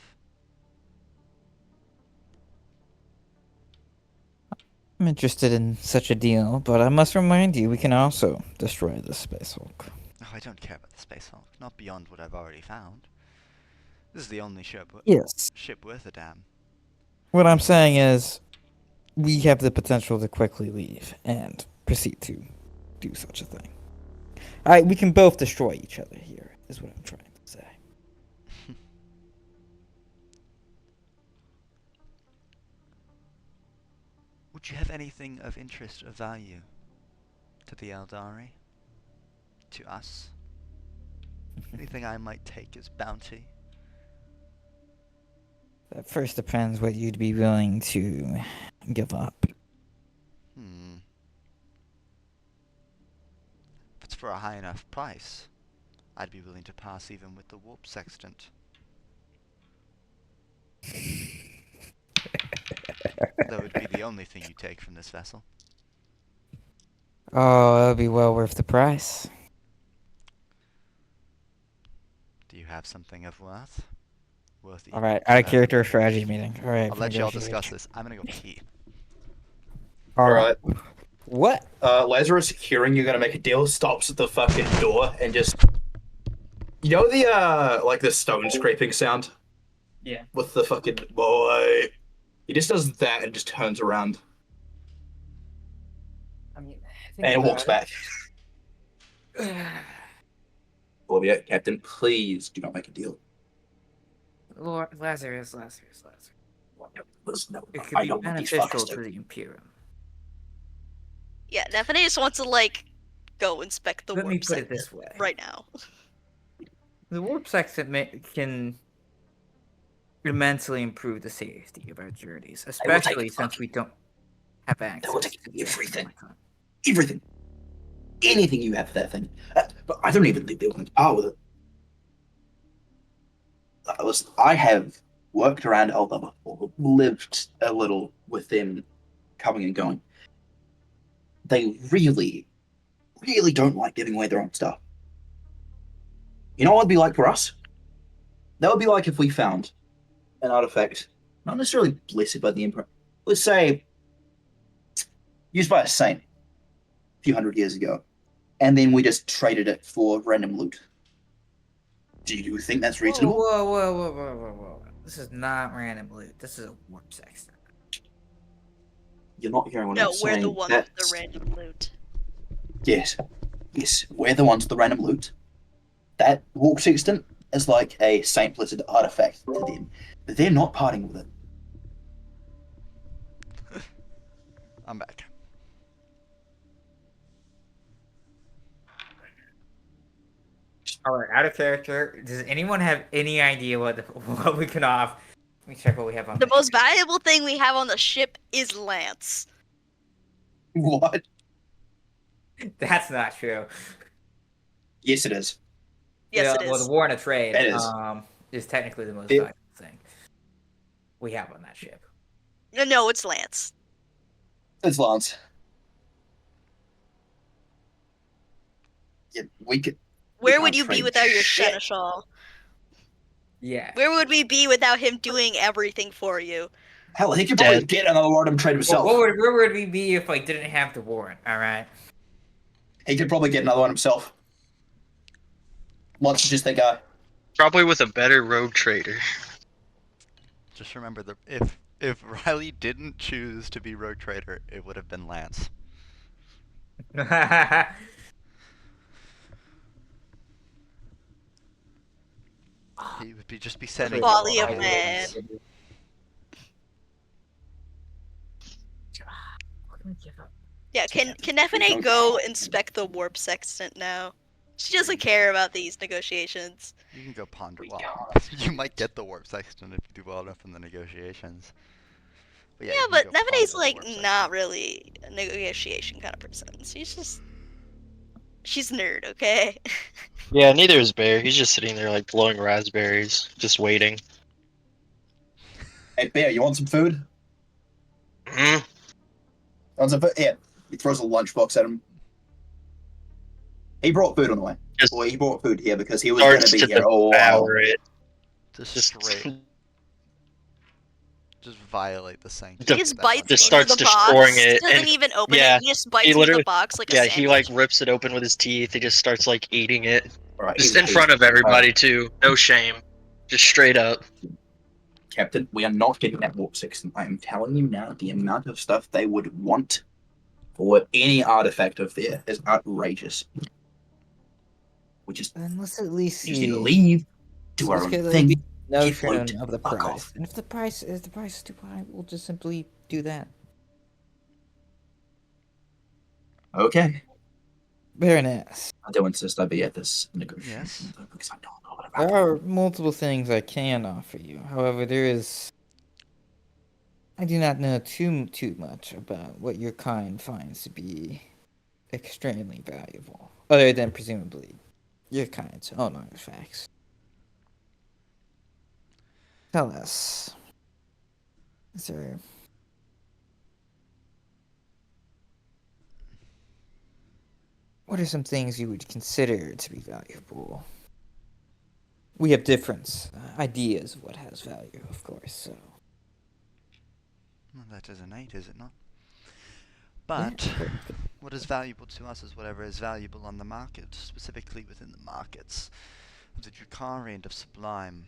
I'm interested in such a deal, but I must remind you, we can also destroy the Space Hulk. Oh, I don't care about the Space Hulk, not beyond what I've already found. This is the only ship Yes. worth a damn. What I'm saying is, we have the potential to quickly leave and proceed to do such a thing. We can both destroy each other here, is what I'm trying to say. Would you have anything of interest or value to the Eldari? To us? Anything I might take as bounty? That first depends what you'd be willing to give up. If it's for a high enough price, I'd be willing to pass even with the warp sextant. Though it would be the only thing you take from this vessel. Oh, that'll be well worth the price. Do you have something of worth? Alright, out of character strategy meeting. Alright, I'll let y'all discuss this. I'm gonna go pee. Alright. What? Lazarus, hearing you're gonna make a deal, stops at the fucking door and just. You know the, like the stone scraping sound? Yeah. With the fucking boy. He just does that and just turns around. I mean, And walks back. Olivier, Captain, please do not make a deal. Lord Lazarus. Listen, no, It could I be don't want these beneficial fuckers to to. the Imperium. Yeah, Nephinae just wants to like go inspect the Let me warp put it segment this way. right now. The warp sextant can immensely improve the safety of our journeys, especially since we don't have They access will take to the everything. icon. Everything. Anything you have for that thing. But I don't even think they'll have power with it. Listen, I have worked around Eldar before, lived a little with them coming and going. They really, really don't like giving away their own stuff. You know what it'd be like for us? That would be like if we found an artifact, not necessarily blessed by the Emperor, let's say used by a saint a few hundred years ago, and then we just traded it for random loot. Do you think that's reasonable? Whoa. This is not random loot. This is a warp sextant. You're not hearing what No, I'm we're the saying. one with the That's random loot. yes, we're the ones with the random loot. That warp sextant is like a saint blessed artifact to them, but they're not parting with it. I'm back. Alright, out of character. Does anyone have any idea what we can off? Let me check what we have on The most valuable thing we have on the ship is Lance. What? That's not true. Yes, it is. Yes, it Well, the is. war and a trade It is. is technically the most It- valuable thing we have on that ship. No, it's Lance. It's Lance. Yeah, we could. Where can't would you be trade without your shit. seneschal? Yeah. Where would we be without him doing everything for you? Hell, he could probably Dead. get another random trade Well, himself. where would we be if I didn't have the warrant? All right. He could probably get another one himself. Lance is just that guy. Probably with a better rogue trader. Just remember that if Riley didn't choose to be Rogue Trader, it would have been Lance. He would just be sending you Folly all of the man. weapons. Yeah, can Nephinae go inspect the warp sextant now? She doesn't care about these negotiations. You can go ponder. Well, you might get the warp sextant if you do well enough in the negotiations. But Yeah, you can but go Nephinae's ponder the like warp not sextant. really a negotiation kind of person. She's a nerd, okay? Yeah, neither is Bear. He's just sitting there like blowing raspberries, just waiting. Hey, Bear, you want some food? Mhm. Want some food? Yeah. He throws a lunchbox at him. He brought food on the way. Just Well, he brought food here because he was going starts to to be here a while. devour it. Just Just straight. Just violate the sanctity. Just He of just that bites just into lunchbox. starts the box. destroying it, Doesn't and- even open yeah, it. He just bites he into the literally- box like a Yeah, sandwich. he like rips it open with his teeth. He just starts like eating it, All right, just in front of everybody too. No shame, just straight up. Captain, we are not getting that warp sextant. I am telling you now, the amount of stuff they would want for any artifact of there is outrageous. Then let's at least We just need to see. leave, do So our let's own get a thing. notion loot, of the fuck price. off. And if the price is too high, we'll just simply do that. Okay. Baroness, I do insist I be at this negotiation Yes. though, because I don't know what there about are multiple things I can offer you. However, I do not know too much about what your kind finds to be extremely valuable, other than presumably your kind's own artifacts. Tell us, sir. What are some things you would consider to be valuable? We have different ideas of what has value, of course, so. Well, that is innate, is it not? But what is valuable to us is whatever is valuable on the market, specifically within the markets of the Drukhari and of Sublime.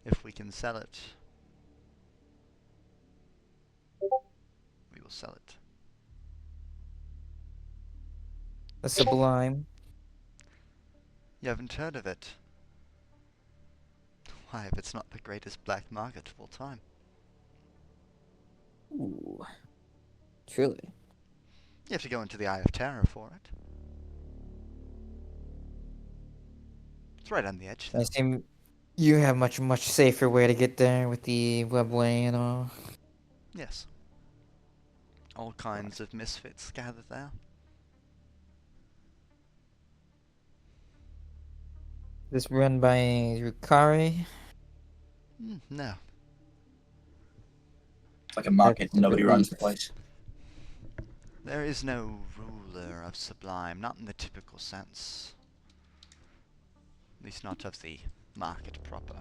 If we can sell it, we will sell it. The Sublime. You haven't heard of it? Why, if it's not the greatest black market of all time. Ooh. Truly. You have to go into the Eye of Terror for it. It's right on the edge, though. I assume you have much safer way to get there with the webway and all. Yes. All kinds of misfits gathered there. This run by Rukari. No. It's like a market. That's Nobody runs the place. There is no ruler of Sublime, not in the typical sense. At least not of the market proper.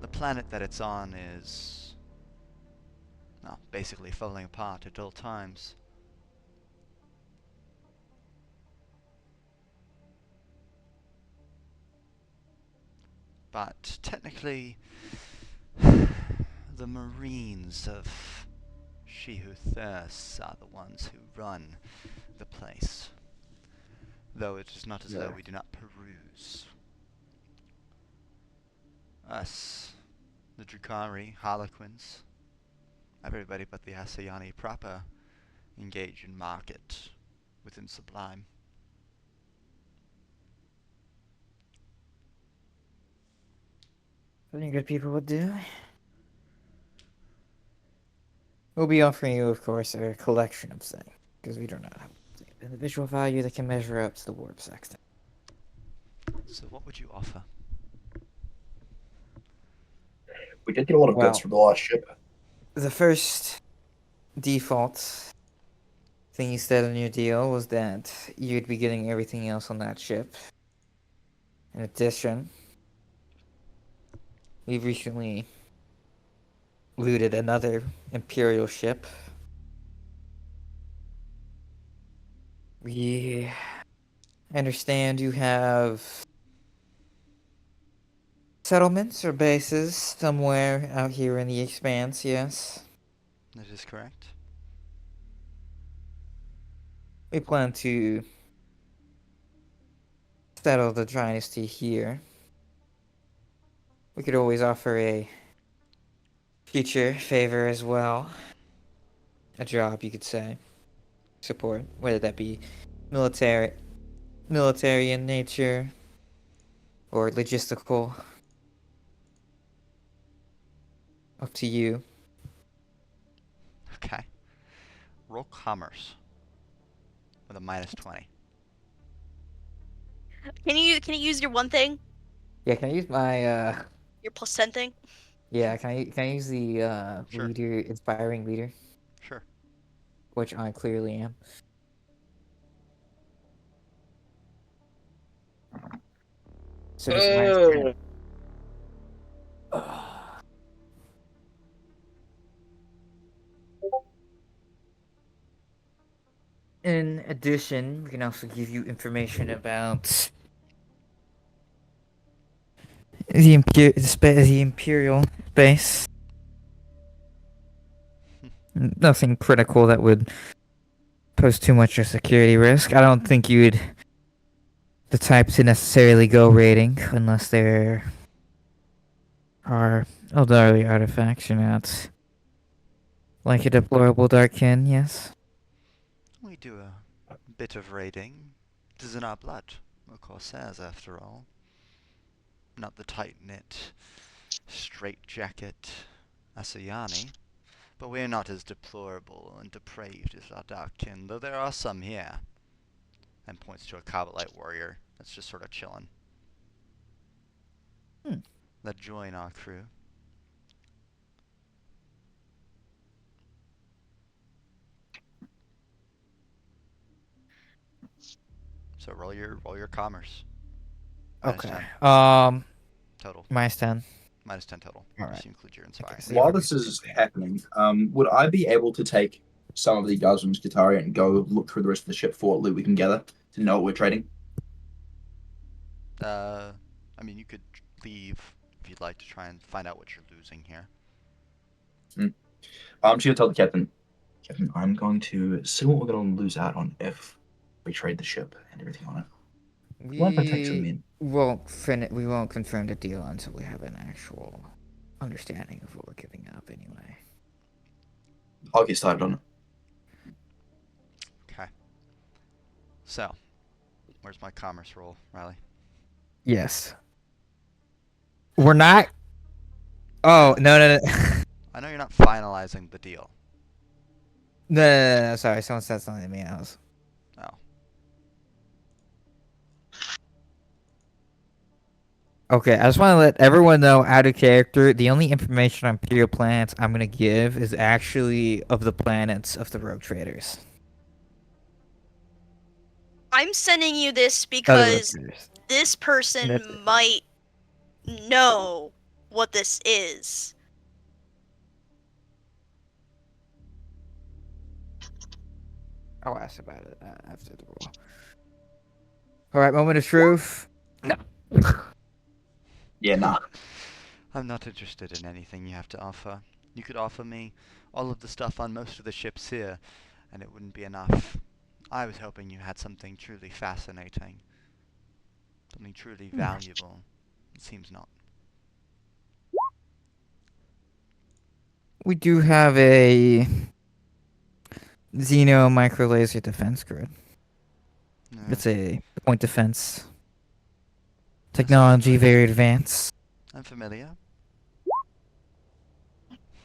The planet that it's on is, well, basically falling apart at all times. But technically, the Marines of She Who Thirsts are the ones who run the place. Though it is not as though we do not peruse. Us, the Drukari, Harlequins, everybody but the Asayani proper engage in market within Sublime. Something good people would do. We'll be offering you, of course, a collection of things, because we do not have the individual value that can measure up to the warp sextant. So what would you offer? We did get a lot of goods Well- from the last ship. The first default thing you said in your deal was that you'd be getting everything else on that ship. In addition, we've recently looted another Imperial ship. We understand you have settlements or bases somewhere out here in the Expanse, yes? That is correct. We plan to settle the dynasty here. We could always offer a future favor as well. A job, you could say. Support, whether that be military in nature or logistical. Up to you. Okay. Roll commerce with a -20. Can you use your one thing? Yeah, can I use my Your +10 thing? yeah, can I use the Sure. leader, inspiring leader, Sure. which I clearly am. So just -10. In addition, we can also give you information about the Imperial base. Nothing critical that would pose too much of a security risk. I don't think you'd the type to necessarily go raiding unless there are elderly artifacts you're not like a deplorable Darkin, yes? We do a bit of raiding. It is in our blood. We're Corsairs, after all. Not the tight-knit, straight-jacket Asayani, but we're not as deplorable and depraved as our dark kin, though there are some here. And points to a Kabbalite warrior that's just sort of chilling. That join our crew. So roll your commerce. Okay. -10 total. -10. -10 total. Alright. Just include your inspiring. so While you- this is happening, would I be able to take some of the guys from Skitaria and go look through the rest of the ship for what loot we can gather to know what we're trading? I mean, you could leave if you'd like to try and find out what you're losing here. I'm just gonna tell the captain, I'm going to see what we're gonna lose out on if We trade the ship and everything on it. What if I take some men? We won't confirm the deal until we have an actual understanding of what we're giving up. Anyway. I'll get started on it. Okay. So, where's my commerce roll, Riley? Yes. We're not. Oh no. I know you're not finalizing the deal. No. Sorry, someone said something to me. I was. Oh. Okay, I just want to let everyone know, out of character, the only information on Imperial planets I'm going to give is actually of the planets of the rogue traders. I'm sending you this Other rogue because traders. this person That's it. might know what this is. I'll ask about it after the roll. Alright, moment of truth. No. Yeah, nah. I'm not interested in anything you have to offer. You could offer me all of the stuff on most of the ships here, and it wouldn't be enough. I was hoping you had something truly fascinating. Something truly valuable. It seems not. We do have a Xeno micro laser defense grid. No. It's a point defense. Technology very advanced. I'm familiar.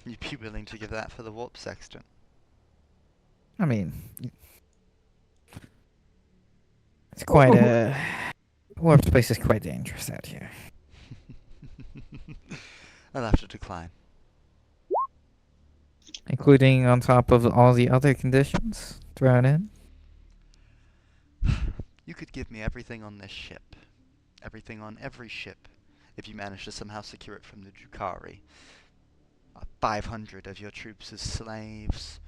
You'd be willing to give that for the warp sextant. I mean, it's quite a warp space is quite dangerous out here. I'll have to decline. Including on top of all the other conditions thrown in. You could give me everything on this ship. Everything on every ship. If you manage to somehow secure it from the Drukhari. 500 of your troops as slaves,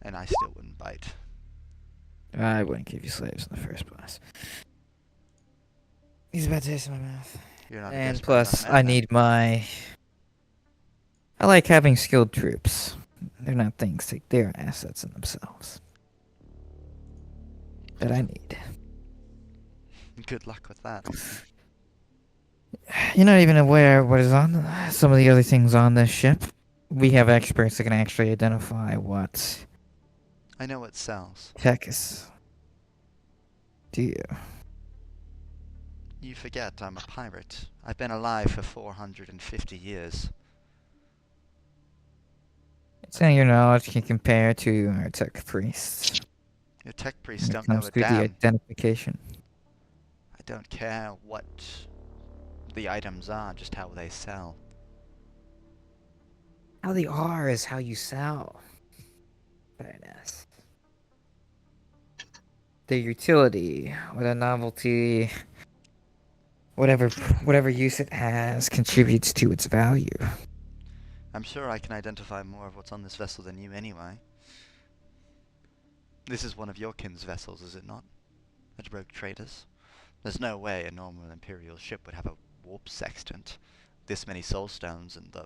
and I still wouldn't bite. I wouldn't give you slaves in the first place. He's about to taste in my mouth. You're not a And desperate enough plus, man, I then. need my. I like having skilled troops. They're not things, they're assets in themselves. That I need. Good luck with that. You're not even aware what is on some of the other things on this ship. We have experts that can actually identify what I know what sells. tech is. Do you? You forget I'm a pirate. I've been alive for 450 years. Saying your knowledge can compare to our tech priests. Your tech priests When it don't know comes a to the damn. identification. I don't care what the items are, just how they sell. How they are is how you sell. Baroness. The utility or the novelty, whatever use it has, contributes to its value. I'm sure I can identify more of what's on this vessel than you anyway. This is one of your kin's vessels, is it not? At rogue traders? There's no way a normal Imperial ship would have a warp sextant, this many soul stones, and the,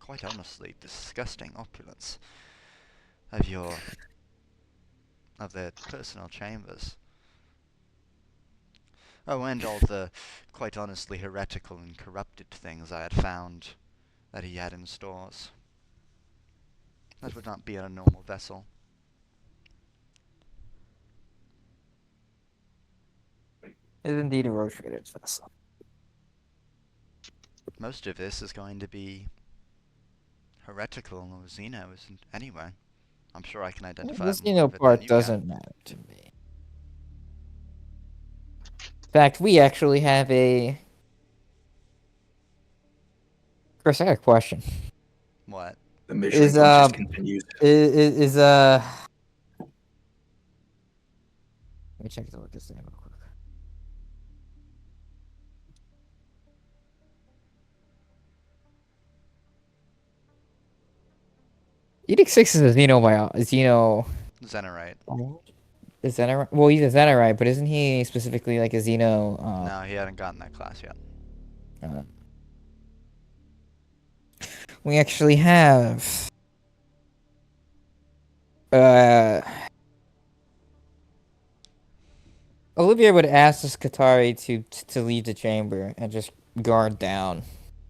quite honestly, disgusting opulence of their personal chambers. Oh, and all the, quite honestly, heretical and corrupted things I had found that he had in stores. That would not be in a normal vessel. It is indeed a rogue trader's vessel. Most of this is going to be heretical or Xeno, isn't anyway. I'm sure I can identify This more of it than part you doesn't matter to me. In fact, we actually have a. Chris, I got a question. can. What? The measuring Is contest continues. Is Let me check the look this name real quick. Edict 6 is a Xeno. Xenorite. Is Xenorite? Well, he's a Xenorite, but isn't he specifically like a Xeno? No, he hadn't gotten that class yet. We actually have. Olivier would ask the Skatari to leave the chamber and just guard down,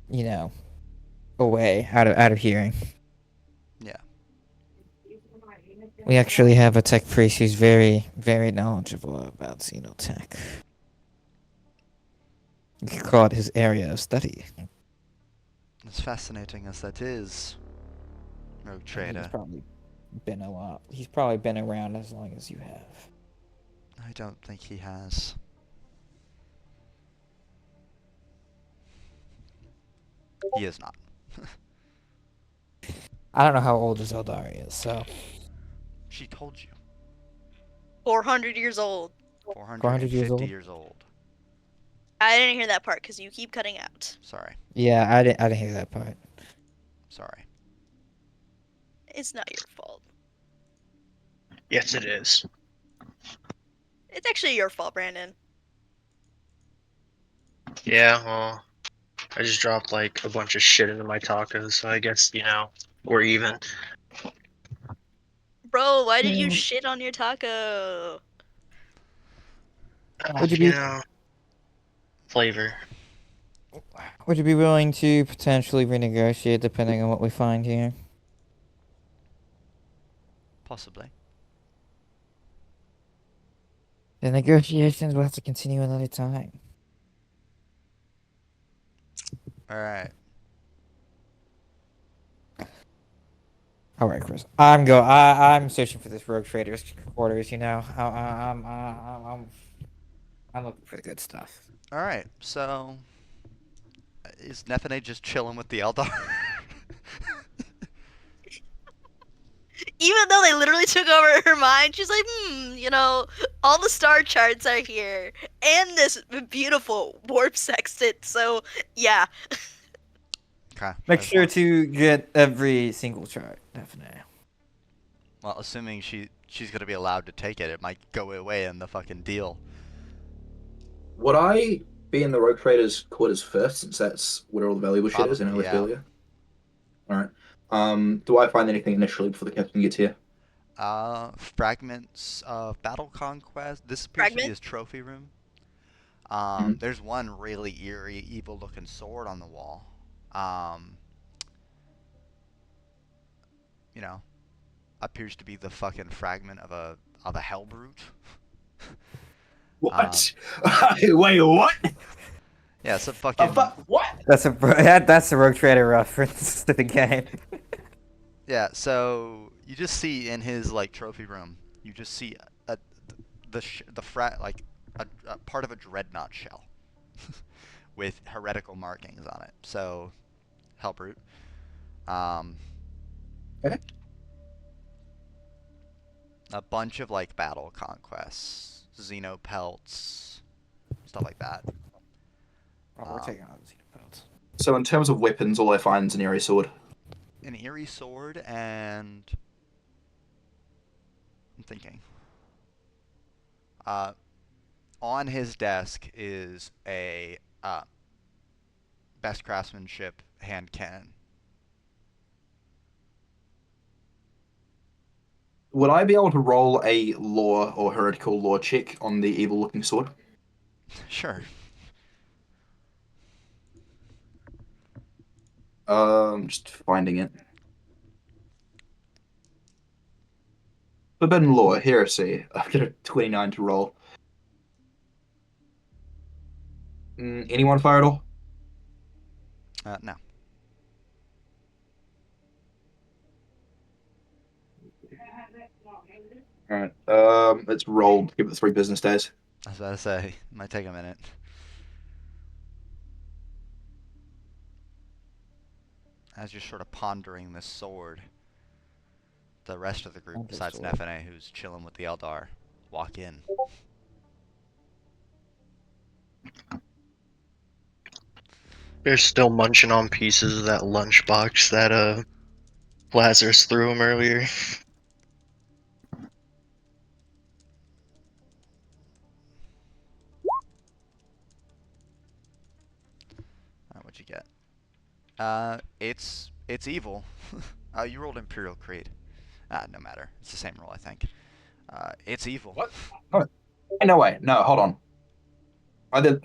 you know, away, out of hearing. Yeah. We actually have a tech priest who's very, very knowledgeable about xenotech. You could call it his area of study. As fascinating as that is, Rogue He's Trader, probably been a lot. He's probably been around as long as you have. I don't think he has. He is not. I don't know how old his Eldar is, so She told you. 400 years old. 450 years old? years old. I didn't hear that part because you keep cutting out. Sorry. yeah, I didn't hear that part. Sorry. It's not your fault. Yes, it is. It's actually your fault, Brandon. Yeah, well, I just dropped like a bunch of shit into my tacos, so I guess, we're even. Bro, why did you shit on your taco? Would you be Flavor. Would you be willing to potentially renegotiate depending on what we find here? Possibly. The negotiations will have to continue another time. Alright. All right, Chris. I'm searching for this rogue trader's quarters. You know, I'm looking for the good stuff. Alright, so... Is Nephinae just chilling with the Eldar? Even though they literally took over her mind, she's like, all the star charts are here. And this beautiful warp sextant, so yeah. Okay. Make as sure long- to get every single chart, definitely. Well, assuming she's gonna be allowed to take it, it might go away in the fucking deal. Would I be in the Rogue Trader's quarters first, since that's where all the valuable shit is, and I Probably, left yeah. earlier? Alright. Do I find anything initially before the captain gets here? Fragments of battle conquest. This appears to be Fragment? his trophy room. Mhm. There's one really eerie, evil-looking sword on the wall. You know, appears to be the fucking fragment of a hell brute. What? Wait, what? Yeah, it's a fucking What? That's a rogue trader reference to the game. yeah. So you just see in his like trophy room, you just see a part of a dreadnought shell with heretical markings on it. So hell brute. Okay. A bunch of like battle conquests, xenopelts, stuff like that. Oh, we're taking on the xenopelts. So in terms of weapons, all I find is an eerie sword. An eerie sword, and I'm thinking. On his desk is a best craftsmanship hand cannon. Would I be able to roll a law or heretical law check on the evil-looking sword? Sure. Just finding it. Forbidden law, heresy. I've got a 29 to roll. Anyone fire at all? No. Alright. It's rolled. Give it 3 business days. I was about to say, it might take a minute. As you're sort of pondering this sword, the rest of the group, besides Understood. Nephinae, who's chilling with the Eldar, walk in. They're still munching on pieces of that lunchbox that Lazarus threw him earlier. What'd you get? It's evil. You rolled Imperial Creed. No matter. It's the same roll, I think. It's evil. What? Oh. No way. No, hold on. I did.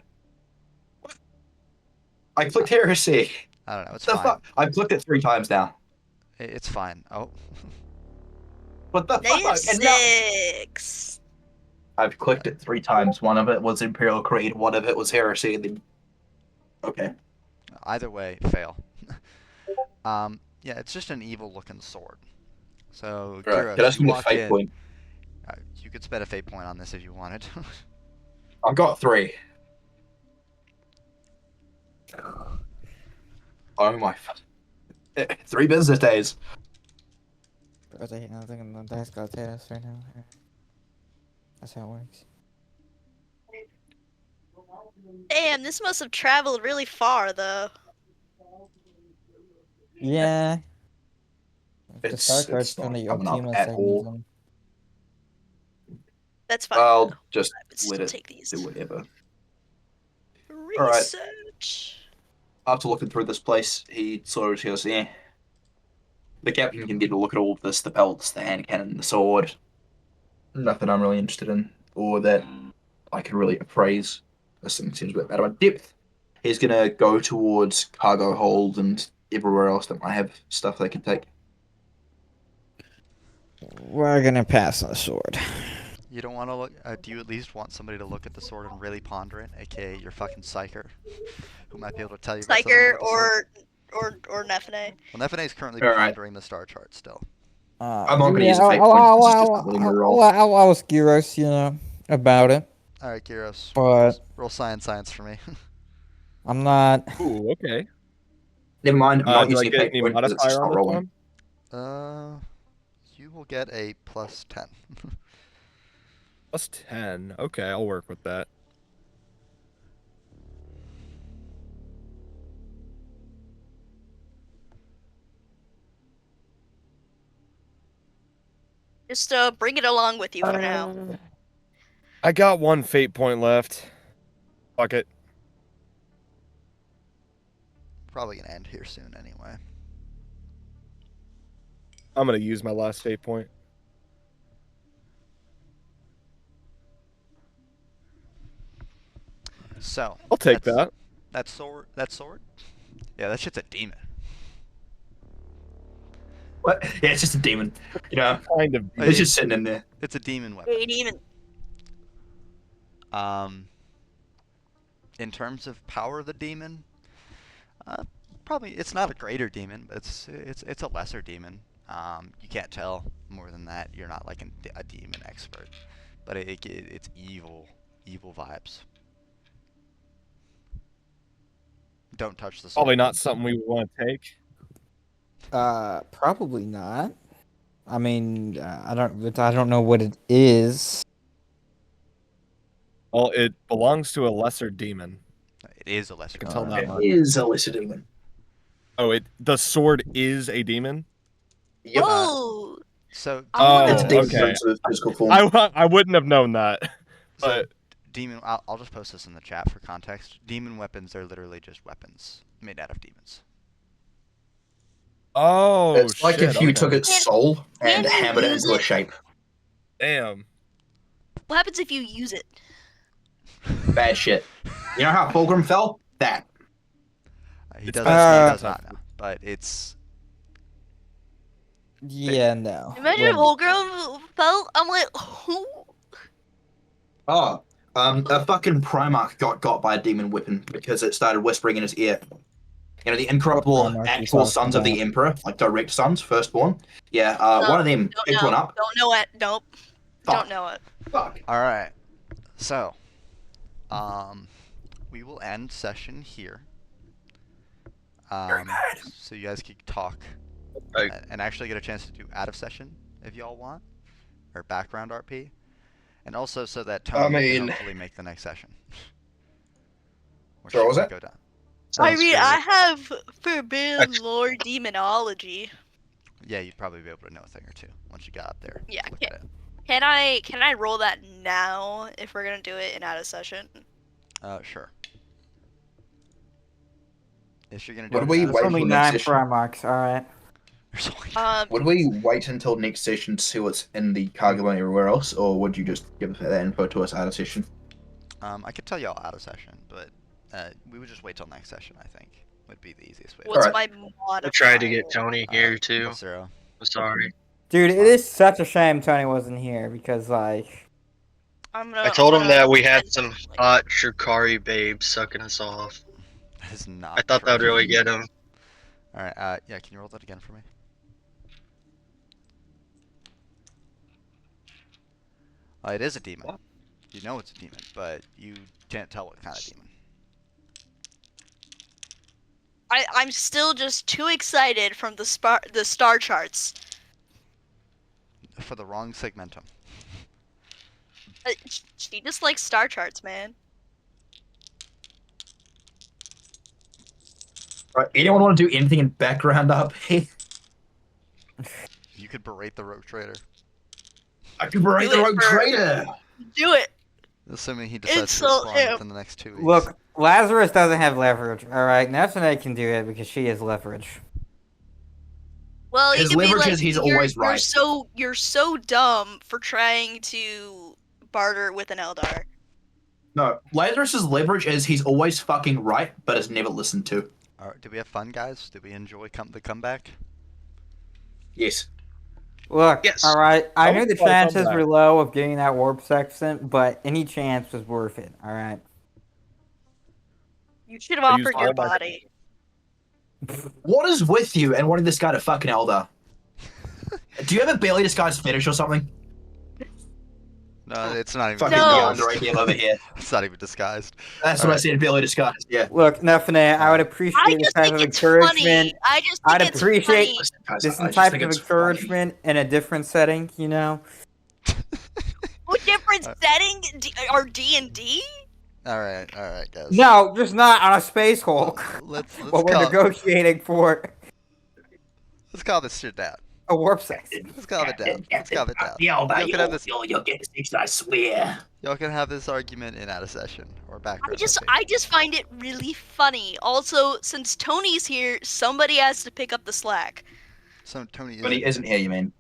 I clicked heresy. I don't know. It's The fine. fuck? I've clicked it 3 times now. It's fine. Oh. What the Negative fuck? And now 6. I've clicked it 3 times. One of it was Imperial Creed. One of it was heresy. And then... Okay. Either way, fail. Yeah, it's just an evil-looking sword. So, Right. Gyros, Can I you spend a walk fate in. point? You could spend a fate point on this if you wanted. I've got 3. Oh my. 3 business days. I think the dice got us right now. That's how it works. Damn, this must have traveled really far, though. Yeah. The It's star card's not from the coming up Ultima at all. segment. That's fine. I'll though. just I would still let it take these. do whatever. Alright. Research. After looking through this place, he sort of goes, "Yeah." The captain can get a look at all of this: the belts, the hand cannon, the sword. Nothing I'm really interested in, or that I can really appraise. This thing seems a bit out of my depth. He's gonna go towards cargo hold and everywhere else that might have stuff they can take. We're gonna pass on the sword. You don't want to look. Do you at least want somebody to look at the sword and really ponder it, aka your fucking psyker, who might be able to tell you about something Psyker about the sword? or Nephinae. Well, Nephinae is currently Alright. pondering the star chart still. I'm not gonna use a fate point because it's just not really my role. I'll ask Gyros, about it. All right, Gyros. But- roll science for me. I'm not. Ooh, okay. Never mind. I'm not Do I using a get fate any point because it's just modifier not on this rolling. one? You will get a plus 10. Plus 10. Okay, I'll work with that. Just bring it along with you for now. I got 1 fate point left. Fuck it. Probably gonna end here soon anyway. I'm gonna use my last fate point. So I'll take that's- that. That sword. That sword. Yeah, that shit's a demon. What? Yeah, it's just a demon. You know, Kind of. it's just sitting in there. It's a demon weapon. Ain't even. In terms of power of the demon, probably it's not a greater demon, but it's a lesser demon. You can't tell more than that. You're not like a demon expert, but it's evil vibes. Don't touch the sword. Probably not something we want to take. Probably not. I mean, I don't know what it is. Well, it belongs to a lesser demon. It is a lesser. I can tell demon. that It much. is a lesser demon. Oh, the sword is a demon? Yep. Whoa! So Oh, It's a demon okay. in terms of physical form. I wouldn't have known that. So But demon. I'll just post this in the chat for context. Demon weapons are literally just weapons made out of demons. oh, It's like shit, if you okay. took its soul and Can you hammered it use into a it? shape. Damn. What happens if you use it? Bad shit. You know how Fulgrim fell? That. He It's does. best He not does to not touch know, but it's. Yeah, no. Imagine Well, Volgrim felt. I'm like, who? Oh, a fucking Primarch got by a demon weapon because it started whispering in his ear. You know, the incorruptible Primarch is actual awesome, sons of the yeah. Emperor, like direct sons, firstborn. Yeah, one of them Don't picked know. one up. Don't know it. Nope. Fuck. Don't know it. Fuck. All right. So, we will end session here. So you guys can talk and actually get a chance to do out of session if y'all want, or background RP, and also so that Tony can hopefully make the next session. Or Sorry, what was might that? go down. I Sounds mean, good. I have forbidden lore demonology. Yeah, you'd probably be able to know a thing or two once you got up there. Yeah, to look okay. at it. Can I roll that now if we're gonna do it in out of session? Sure. If you're gonna do What it do we out of wait session- only for next 9 session? Primarchs, alright. There's only Would we wait until next session to see what's in the cargo and everywhere else, or would you just give that info to us out of session? I could tell y'all out of session, but we would just wait till next session. I think would be the easiest way. What's Alright. my modifier? I tried to get Tony here too. Plus 0. I'm sorry. Dude, it is such a shame Tony wasn't here because, like, I told him that we had some hot Shikari babes sucking us off. That is not. I thought that would true. really get him. All right. Yeah. Can you roll that again for me? It is a demon. You know it's a demon, but you can't tell what kind of demon. I'm still just too excited from the star charts. For the wrong segmentum. She just likes star charts, man. Right, anyone want to do anything in background up here? You could berate the rogue trader. I could berate the rogue trader! Do it. Assuming he decides Insult to respond him. within the next 2 weeks. look, Lazarus doesn't have leverage. All right, Nephinae can do it because she has leverage. Well, His you could be leverage like, is he's you're, always right. You're so dumb for trying to barter with an Eldar. No, Lazarus's leverage is he's always fucking right, but is never listened to. Alright, did we have fun, guys? Did we enjoy the comeback? Yes. Look, Yes. all right, I I knew would the try chances comeback. were low of getting that warp sextant, but any chance was worth it. All right. You should have I used offered your all my- body. What is with you and wanting this guy to fucking Eldar? Do you have a barely disguised fetish or something? No, it's not even Fucking No. disguised. Neandra over here. It's not even disguised. That's what I Alright. said, barely disguised, yeah. Look, Nephinae, I would I appreciate this just type think of it's funny. encouragement. I just think I'd it's appreciate funny. Listen, guys, this I just type think of it's funny. encouragement in a different setting, you know? What different setting are D&D? Alright, guys. No, just not on a space Hulk. Let's What we're call, negotiating for let's call this shit down. a warp sextant. Let's calm it down. Let's calm it down. Y'all Y'all can have this. get this, I swear. Y'all can have this argument in out of session or background. I just find it really funny. Also, since Tony's here, somebody has to pick up the slack. So Tony When he is. isn't here, you mean?